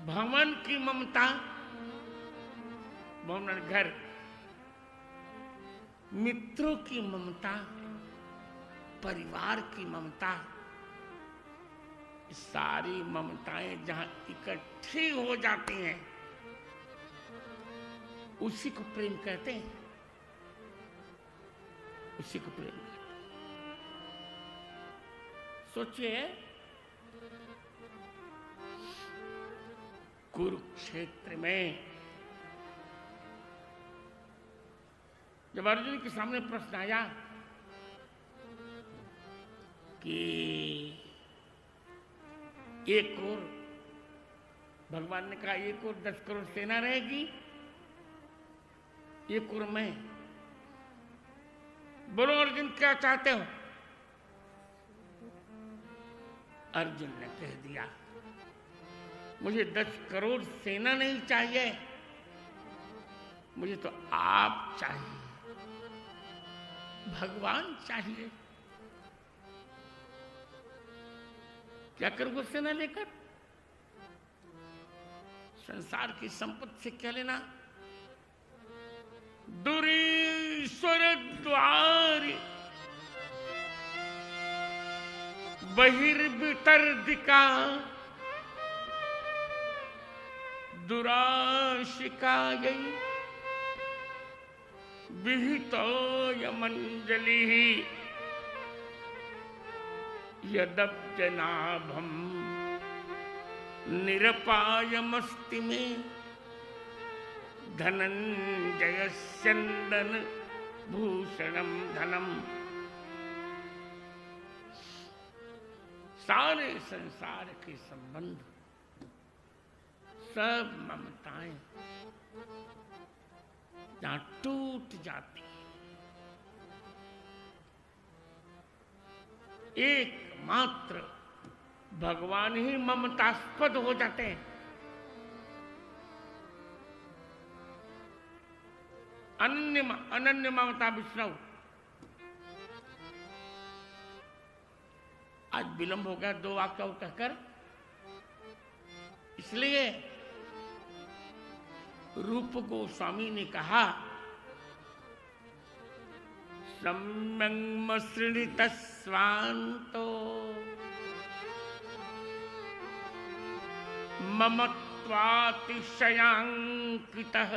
भवन की ममता, भवन घर, मित्रों की ममता, परिवार की ममता, सारी ममताएं जहां इकट्ठी हो जाती हैं उसी को प्रेम कहते हैं, उसी को प्रेम कहते हैं। सोचिए, कुरुक्षेत्र में जब अर्जुन के सामने प्रश्न आया कि एक और, भगवान ने कहा एक और 10 करोड़ सेना रहेगी, एक और मैं, बोलो अर्जुन क्या चाहते हो? अर्जुन ने कह दिया मुझे 10 करोड़ सेना नहीं चाहिए, मुझे तो आप चाहिए, भगवान चाहिए। क्या करूंगा सेना लेकर? संसार की संपत्ति से क्या लेना? दुरीश्वर द्वार बहिर्वितर्दिका दुराशिका यही विहितोऽयमञ्जलि यदब्जनाभं निरपायमस्ति मे धनञ्जयस्यन्दन भूषणं धनम। सारे संसार के संबंध, सब ममताएं जहां टूट जाती है, एकमात्र भगवान ही ममतास्पद हो जाते हैं। अनन्य ममता विष्णु। आज विलंब हो गया 2 वाक्य कहकर, इसलिए रूप गोस्वामी ने कहा सम्यङ् स्वान्तो ममत्वातिशयाङ्कितः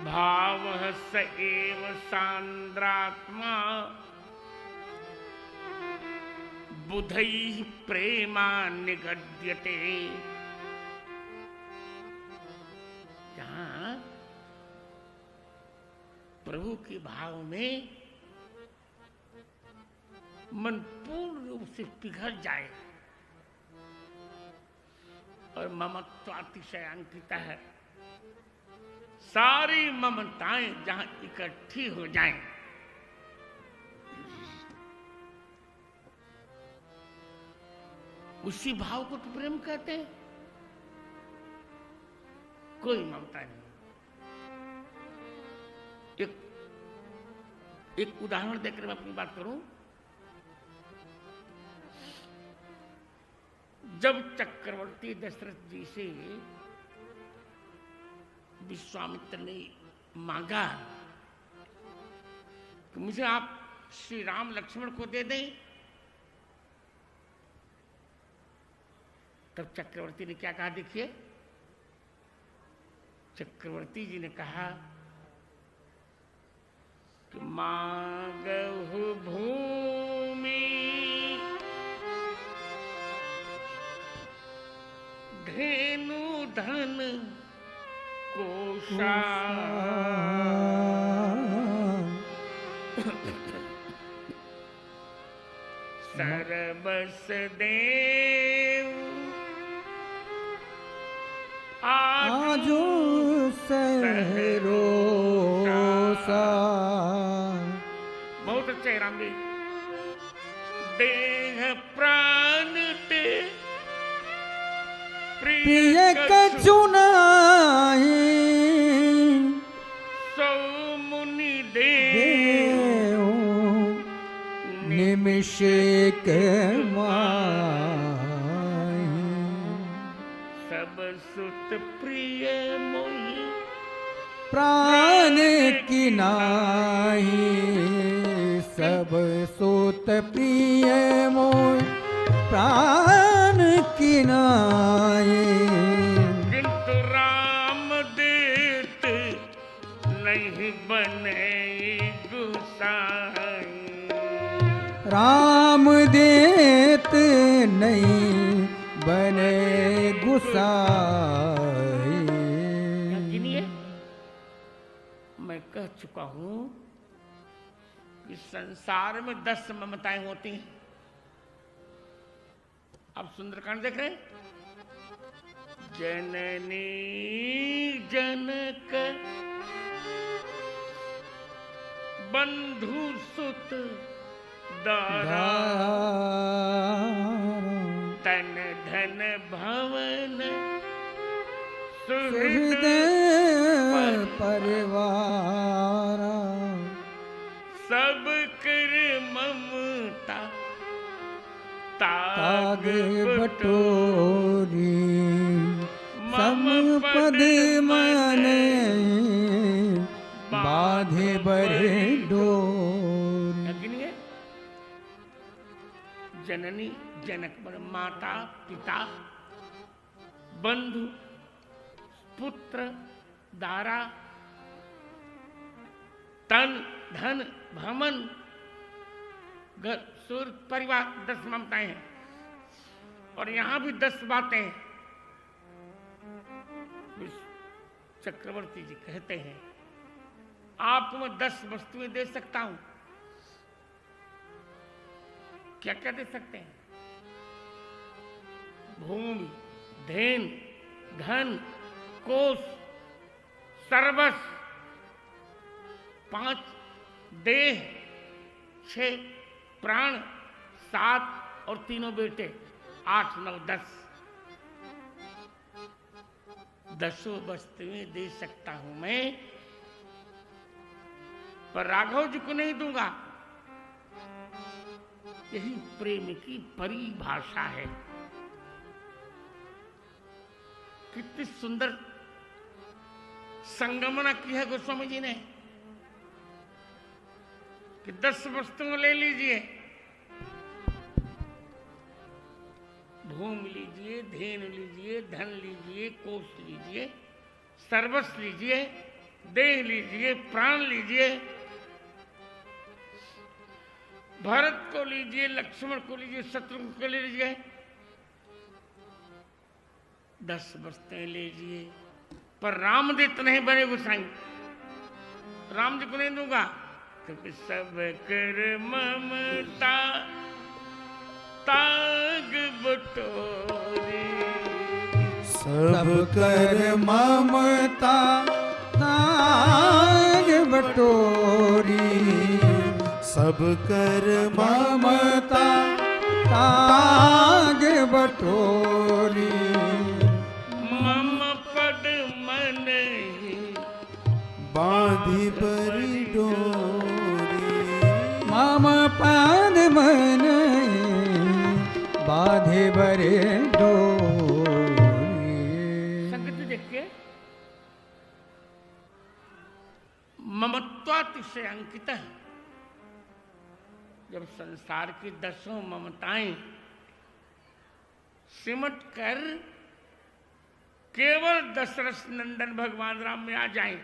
भावः स एव सान्द्रात्मा बुधैः प्रेमा निगद्यते। जहां प्रभु के भाव में मन पूर्ण रूप से पिघल जाए और ममत्वातिशयान्कित है, सारी ममताएं जहां इकट्ठी हो जाएं, उसी भाव को तो प्रेम कहते हैं। कोई ममता नहीं। एक उदाहरण देकर मैं अपनी बात करूं। जब चक्रवर्ती दशरथ जी से विश्वामित्र ने मांगा कि मुझे आप श्री राम लक्ष्मण को दे दें, तब चक्रवर्ती ने क्या कहा? देखिए, चक्रवर्ती जी ने कहा कि मांगहु भूमि धेनु धन कोशा सरबस देव आजो सहरोसा। बहुत अच्छा है राम जी। देह प्राण ते प्रिय कछु नाहि सौ मुनि देव निमिषे के माहि सब सुत प्रिय मोहि प्राण की नाहि सब सूत प्रिय मोय प्राण की नाई। किंतु राम देत नहीं बने गुसाई। राम देत नहीं बने गुसाई। मैं कह चुका हूं कि संसार में 10 ममताएं होती हैं। अब सुंदरकांड देख रहे हैं। जननी जनक बंधु सुत दारा तन धन भवन सुहृद परिवार सब कर ममता ताग बटोरी। सम पद मने बाधे बरे डोरी। जननी जनक बर माता पिता बंधु पुत्र दारा तन धन भमन घर सुर परिवार 10 ममताएं हैं। और यहां भी 10 बातें हैं। चक्रवर्ती जी कहते हैं आपको मैं 10 वस्तुएं दे सकता हूं। क्या क्या दे सकते हैं? भूमि धन धन कोष सर्वस्व 5 देह 6 प्राण 7 और 3 बेटे 8 9 10 10 वस्तुएं दे सकता हूं मैं, पर राघव जी को नहीं दूंगा। यही प्रेम की परिभाषा है। कितनी सुंदर संगमना की है गोस्वामी जी ने कि 10 वस्तुएं ले लीजिए। भूमि लीजिए धन लीजिए धन लीजिए कोष लीजिए सर्वस्व लीजिए देह लीजिए प्राण लीजिए भरत को लीजिए लक्ष्मण को लीजिए शत्रुघ्न को लीजिए 10 वस्तुएं लीजिए, पर राम देत नहीं बने गुसाई। राम जी को नहीं दूंगा क्योंकि सब कर ममता ताग बटोरी। सब कर ममता ताग बटोरी। सब कर ममता ताग बटोरी। मम पद मन बांधी बरी डोरी। मम पद मन बाधे बरे डोरी। संगति देखिए ममत्वातिशय अंकित है। जब संसार की 10 ममताएं सिमट कर केवल दशरथ नंदन भगवान राम में आ जाएं,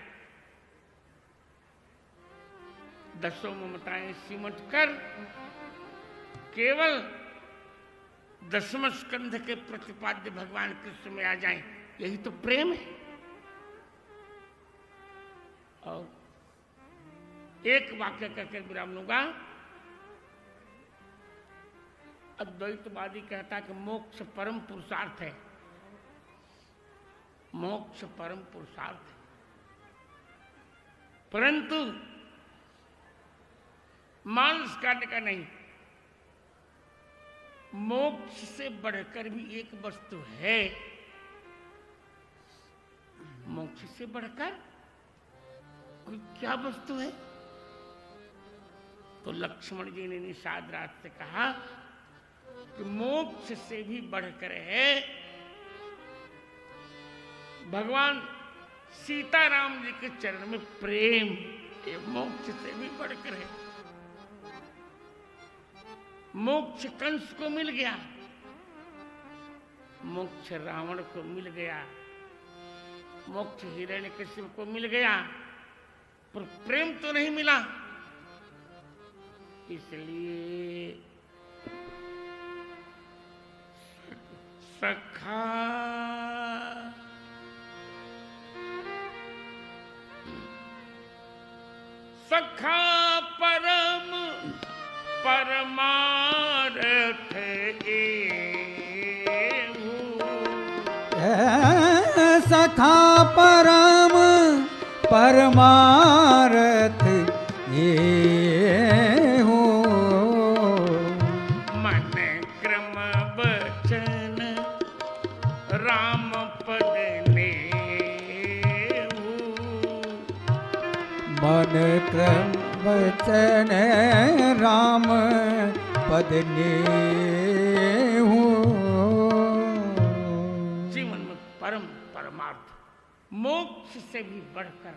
10 ममताएं सिमट कर केवल 10वें स्कंध के प्रतिपाद्य भगवान कृष्ण में आ जाएं, यही तो प्रेम है। और एक वाक्य कहकर विराम लूंगा। अद्वैतवादी कहता है कि मोक्ष परम पुरुषार्थ है। मोक्ष परम पुरुषार्थ है, परंतु मानस काटने का नहीं। मोक्ष से बढ़कर भी एक वस्तु है। मोक्ष से बढ़कर कोई क्या वस्तु है? तो लक्ष्मण जी ने निषाद रात से कहा कि मोक्ष से भी बढ़कर है भगवान सीताराम जी के चरण में प्रेम। ये मोक्ष से भी बढ़कर है। मोक्ष कंस को मिल गया, मोक्ष रावण को मिल गया, मोक्ष हिरण्यकशिपु को मिल गया, पर प्रेम तो नहीं मिला। इसलिए सखा सखा परम परमार्थ सखा परम परमार्थ ये हो। मन क्रम वचन राम पद ने मन क्रम वचन राम पद ने हो। जीवन में परम परमार्थ, मोक्ष से भी बढ़कर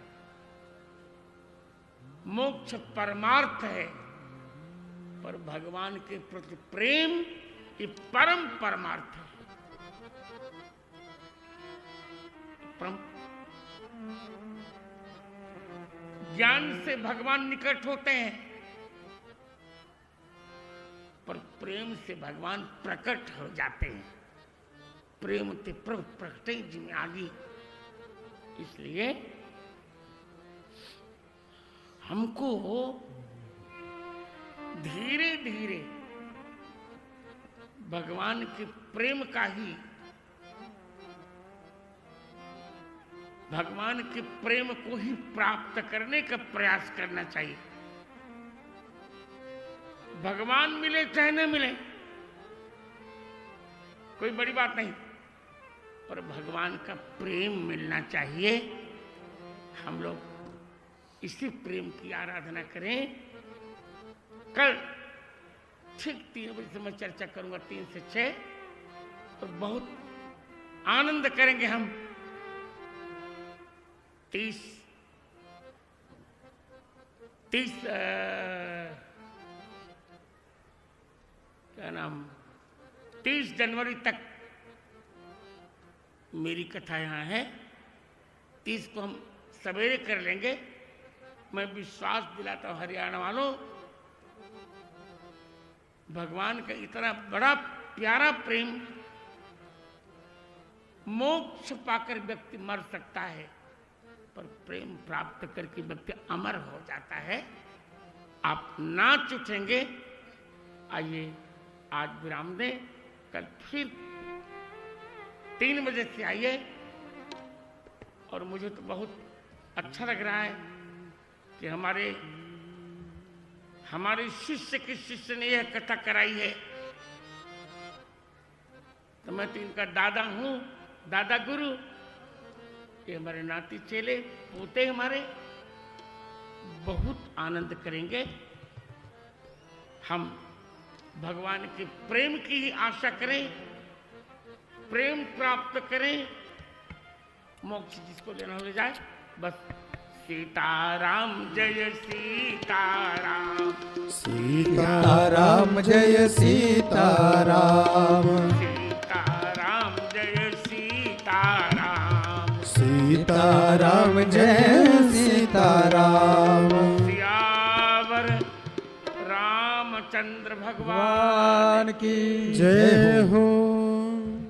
मोक्ष परमार्थ है, पर भगवान के प्रति प्रेम ये परम परमार्थ है। ज्ञान से भगवान निकट होते हैं, पर प्रेम से भगवान प्रकट हो जाते हैं। प्रेम ते प्रभु प्रकटे जिम्मे आगी। इसलिए हमको धीरे धीरे भगवान के प्रेम का ही, भगवान के प्रेम को ही प्राप्त करने का प्रयास करना चाहिए। भगवान मिले चाहे न मिले कोई बड़ी बात नहीं, पर भगवान का प्रेम मिलना चाहिए। हम लोग इसी प्रेम की आराधना करें। कल ठीक 3 बजे से मैं चर्चा करूंगा, 3 से 6, और बहुत आनंद करेंगे हम। 30 क्या नाम 30 जनवरी तक मेरी कथा यहाँ है। 30 को हम सवेरे कर लेंगे। मैं विश्वास दिलाता हूँ हरियाणा वालों, भगवान का इतना बड़ा प्यारा प्रेम, मोक्ष पाकर व्यक्ति मर सकता है, पर प्रेम प्राप्त करके व्यक्ति अमर हो जाता है। आप नाच उठेंगे। आइए आज विराम दें, कल फिर 3 बजे से आइए। और मुझे तो बहुत अच्छा लग रहा है कि हमारे शिष्य के शिष्य ने यह कथा कराई है। तो मैं तो इनका दादा हूँ, दादा गुरु। ये हमारे नाती चेले पोते हमारे बहुत आनंद करेंगे। हम भगवान के प्रेम की ही आशा करें, प्रेम प्राप्त करें, मोक्ष जिसको लेना हो जाए। बस सीताराम जय सीताराम, सीताराम जय सीताराम, सीताराम जय सीताराम, सीताराम जय सीताराम। सियावर रामचंद्र भगवान की जय हो।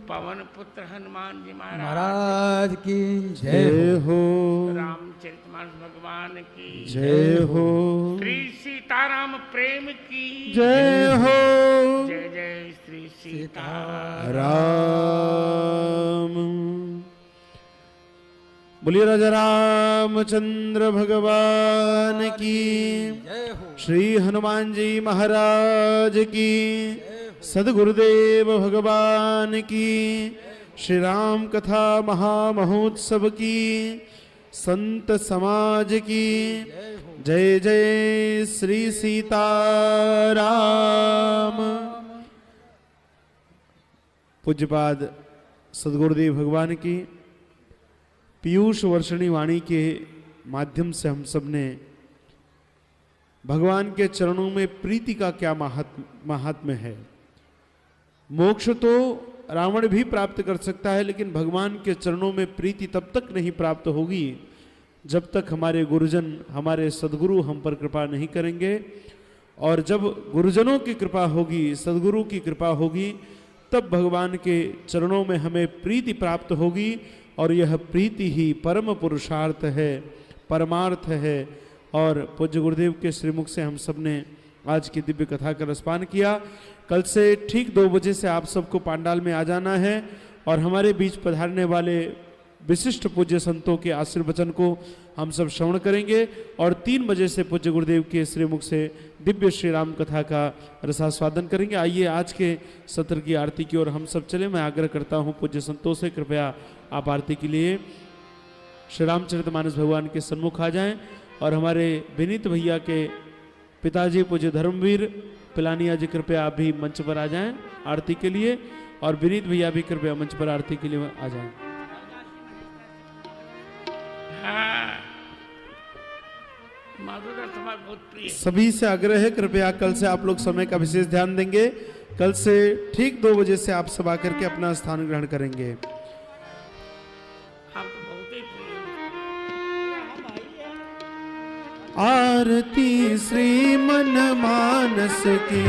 पवन पुत्र हनुमान जी महाराज की जय हो। रामचरितमानस भगवान की जय हो। श्री सीताराम प्रेम की जय हो। जय जय श्री राम। बोलिए राजा रामचंद्र भगवान की जय हो। श्री हनुमान जी महाराज की, सदगुरुदेव भगवान की, श्री राम कथा महामहोत्सव की, संत समाज की जय जय श्री सीताराम। पूज्यपाद सदगुरुदेव भगवान की पीयूष वर्षणी वाणी के माध्यम से हम सब ने भगवान के चरणों में प्रीति का क्या महात्म्य है। मोक्ष तो रावण भी प्राप्त कर सकता है, लेकिन भगवान के चरणों में प्रीति तब तक नहीं प्राप्त होगी जब तक हमारे गुरुजन, हमारे सदगुरु हम पर कृपा नहीं करेंगे। और जब गुरुजनों की कृपा होगी, सदगुरु की कृपा होगी, तब भगवान के चरणों में हमें प्रीति प्राप्त होगी। और यह प्रीति ही परम पुरुषार्थ है, परमार्थ है। और पूज्य गुरुदेव के श्रीमुख से हम सब ने आज की दिव्य कथा का रसपान किया। कल से ठीक 2 बजे से आप सबको पांडाल में आ जाना है और हमारे बीच पधारने वाले विशिष्ट पूज्य संतों के आशीर्वचन को हम सब श्रवण करेंगे। और 3 बजे से पूज्य गुरुदेव के श्रीमुख से दिव्य श्री राम कथा का रसास्वादन करेंगे। आइए आज के सत्र की आरती की ओर हम सब चले। मैं आग्रह करता हूँ पूज्य संतों से, कृपया आप आरती के लिए श्री रामचरितमानस भगवान के सन्मुख आ जाएं। और हमारे विनीत भैया के पिताजी पूज्य धर्मवीर पिलानिया जी, कृपया आप भी मंच पर आ जाएं आरती के लिए। और विनीत भैया भी कृपया मंच पर आरती के लिए आ जाएं। सभी से आग्रह है, कृपया कल से आप लोग समय का विशेष ध्यान देंगे। कल से ठीक 2 बजे से आप सब आकर के अपना स्थान ग्रहण करेंगे। आरती श्री मन मानस की,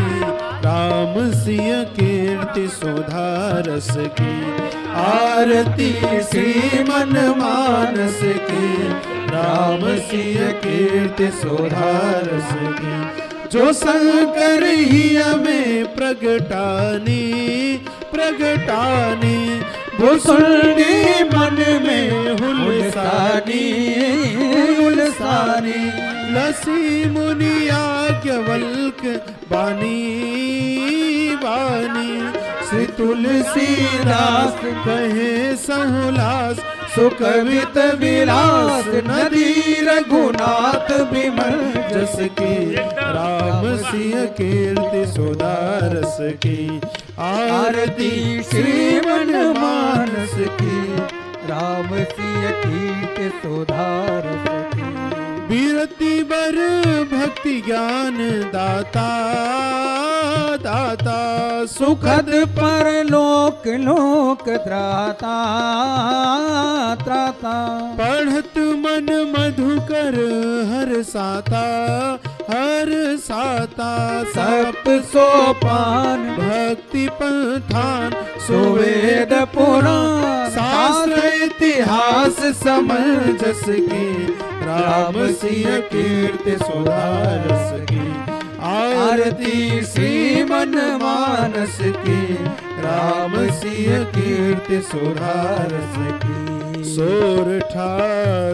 राम सिय कीर्ति सुधारस की। आरती श्री मन मानस की, राम सिय कीर्ति सुधारस की। जो शंकर ही हमें प्रगटानी वो सुनने मन में हुलसानी लसी मुनि आज्ञवल्क बानी श्री तुलसीदास कहे सहुलास सुकवित विलास नदी रघुनाथ विमल जस की। राम सिय कीर्ति सुधारस की। आरती श्री मन मानस की, राम सिय कीर्ति सुधारस की। विरति बर भक्ति ज्ञान दाता सुखद पर लोक त्राता पढ़त मन मधुकर हर साता सप सोपान भक्ति पंथान सुवेद पुराण शास्त्र इतिहास समंजस की। राम सिय कीर्ति सुधारस की। आरती श्री मन मानस की, राम सिय कीर्ति सुधारस की। सोरठा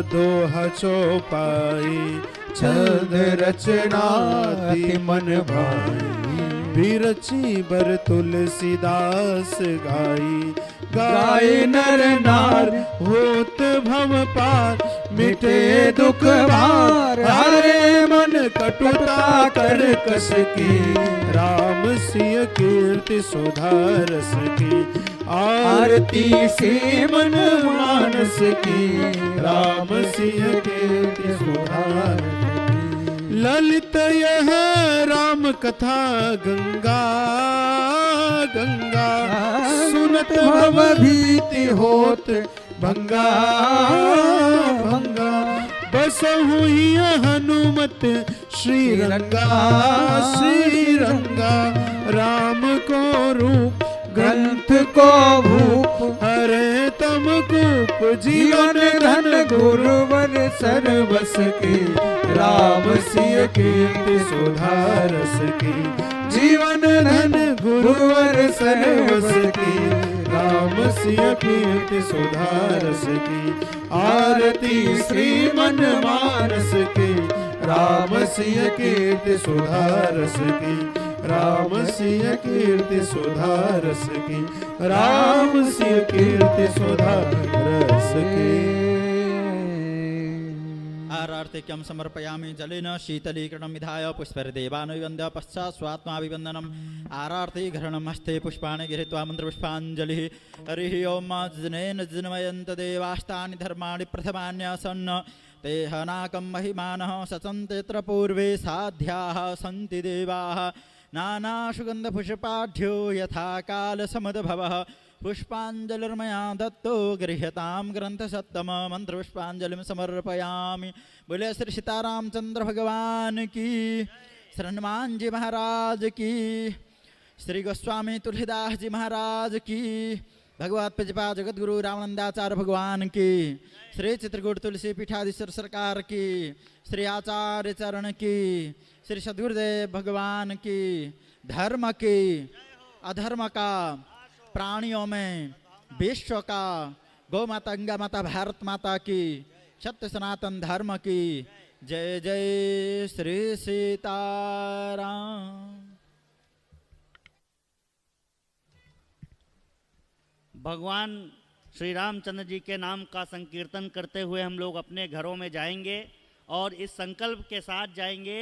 दोहा चौपाई छंद रचना मन भाई। विरची बर तुलसीदास गाय नर नार होत भव पार। मिटे दुख भार हरे मन कटुता कर कस की। राम सिय कीर्ति सुधारस की। आरती श्री मन मानस की, राम सिय कीर्ति सुधारस की। ललित यह राम कथा गंगा सुनत भव भीति होत भंगा बस हुई हनुमत श्री रंगा। राम को रूप ग्रंथ को भूप हरे तम कूप। जीवन धन गुरुवर सर्वस की। राम सिय कीर्ति सुधारस की। जीवन धन गुरुवर सर्वस की। राम सिय कीर्ति सुधारस की। आरती श्री मन मानस की, राम सिय कीर्ति सुधारस की। राम सिय कीर्ति सुधारस की। राम सिय कीर्ति सुधारस की। आरार्तिक्यं समर्पयामि जलेन शीतलीकरणं विधाय पुष्पैर्देवानुवन्द्य पश्चात् स्वात्माभिवन्दनम्। आरार्तिग्रहणं हस्ते पुष्पाणि गृहीत्वा मन्त्रपुष्पाञ्जलिः। हरिः ओं जनेन जन्मयन्त देवास्तानि धर्माणि प्रथमान्यासन्। ते हनाकं महिमानः सचन्तेऽत्र पूर्वे साध्याः सन्ति देवाः नानासुगन्धपुष्पाढ्यो यथा कालसमुद्भवः पुष्पाञ्जलिर्मया दत्तो गृह्यतां ग्रन्थसत्तम मंत्रपुष्पाञ्जलिं समर्पयामि। बोले श्री सीतारामचंद्र भगवान की, श्री हनुमान जी महाराज की, श्री गोस्वामी तुलसीदास जी महाराज की, भगवत पूज्यपाद जगतगुरु रामानंदाचार्य भगवान की, श्री चित्रकूट तुलसी पीठाधीश्वर सरकार की, श्री आचार्य चरण की, श्री सद्गुरुदेव भगवान की, धर्म की, अधर्म का, प्राणियों में विश्व का, गौ माता गंगा माता भारत माता की, सत्य सनातन धर्म की जय जय श्री सीताराम। भगवान श्री रामचंद्र जी के नाम का संकीर्तन करते हुए हम लोग अपने घरों में जाएंगे और इस संकल्प के साथ जाएंगे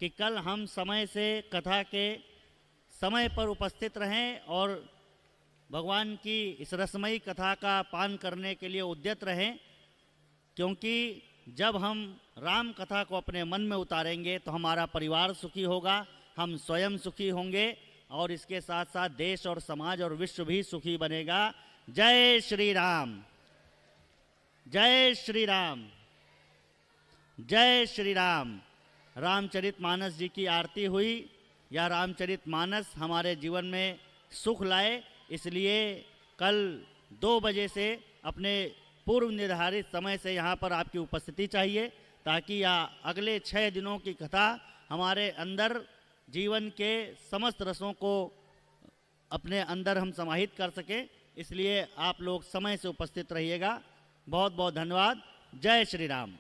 कि कल हम समय से कथा के समय पर उपस्थित रहें और भगवान की इस रसमयी कथा का पान करने के लिए उद्यत रहें, क्योंकि जब हम राम कथा को अपने मन में उतारेंगे तो हमारा परिवार सुखी होगा, हम स्वयं सुखी होंगे और इसके साथ साथ देश और समाज और विश्व भी सुखी बनेगा। जय श्री राम, जय श्री राम, जय श्री राम। रामचरितमानस जी की आरती हुई। यह रामचरितमानस हमारे जीवन में सुख लाए, इसलिए कल 2 बजे से अपने पूर्व निर्धारित समय से यहाँ पर आपकी उपस्थिति चाहिए, ताकि यह अगले 6 दिनों की कथा हमारे अंदर जीवन के समस्त रसों को अपने अंदर हम समाहित कर सकें। इसलिए आप लोग समय से उपस्थित रहिएगा। बहुत बहुत धन्यवाद। जय श्री राम।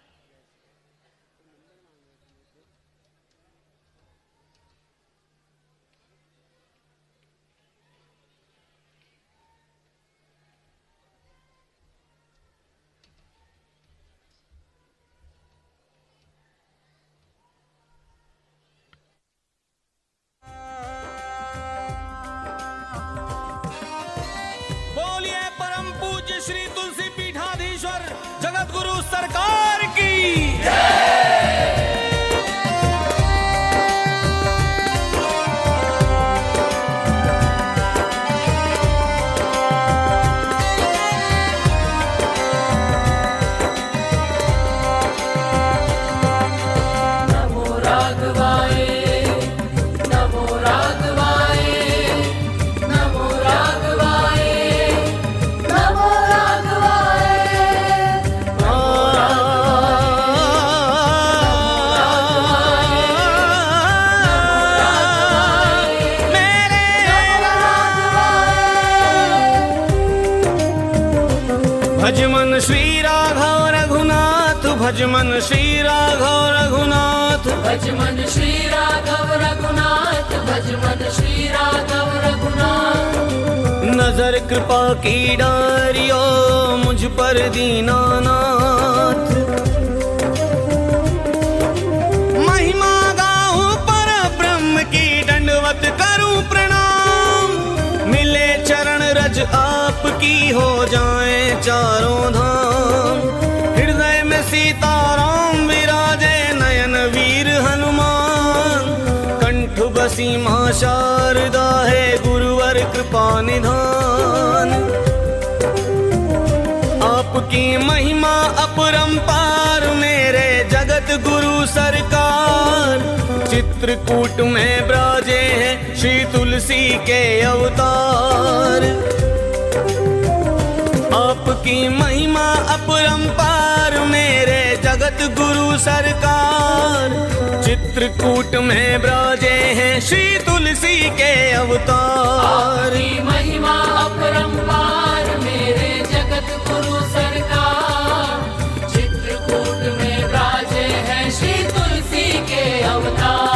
श्री तुलसी पीठाधीश्वर जगत गुरु सरकार की भजमन श्री राघव रघुनाथ, भजमन श्री राघव रघुनाथ, भजमन श्री राघव रघुनाथ, भजमन श्री राघव रघुनाथ। नजर कृपा की डारियो मुझ पर दीनानाथ, महिमा गाऊं पर ब्रह्म की दंडवत करूं प्रणाम। मिले चरण रज आपकी हो जाए चारों धाम। हृदय में सीताराम विराजे नयन वीर हनुमान। कंठ बसी मां शारदा है गुरुवर कृपा निधान। आपकी महिमा अपरंपार मेरे जगत गुरु सरकार। चित्रकूट में ब्राजे हैं श्री तुलसी के अवतार। आपकी महिमा अपरंपार मेरे जगत गुरु सरकार। चित्रकूट में ब्राजे हैं श्री तुलसी के अवतार। आपकी महिमा अपरंपार मेरे जगत गुरु सरकार। चित्रकूट में ब्राजे हैं श्री तुलसी के अवतार।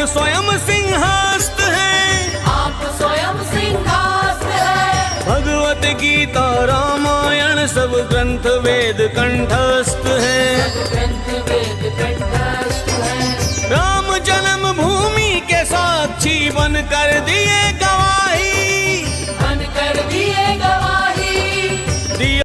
स्वयं सब ग्रंथ वेद कंठस्थ हैं। राम जन्म भूमि के साक्षी बन कर दिए गवाह,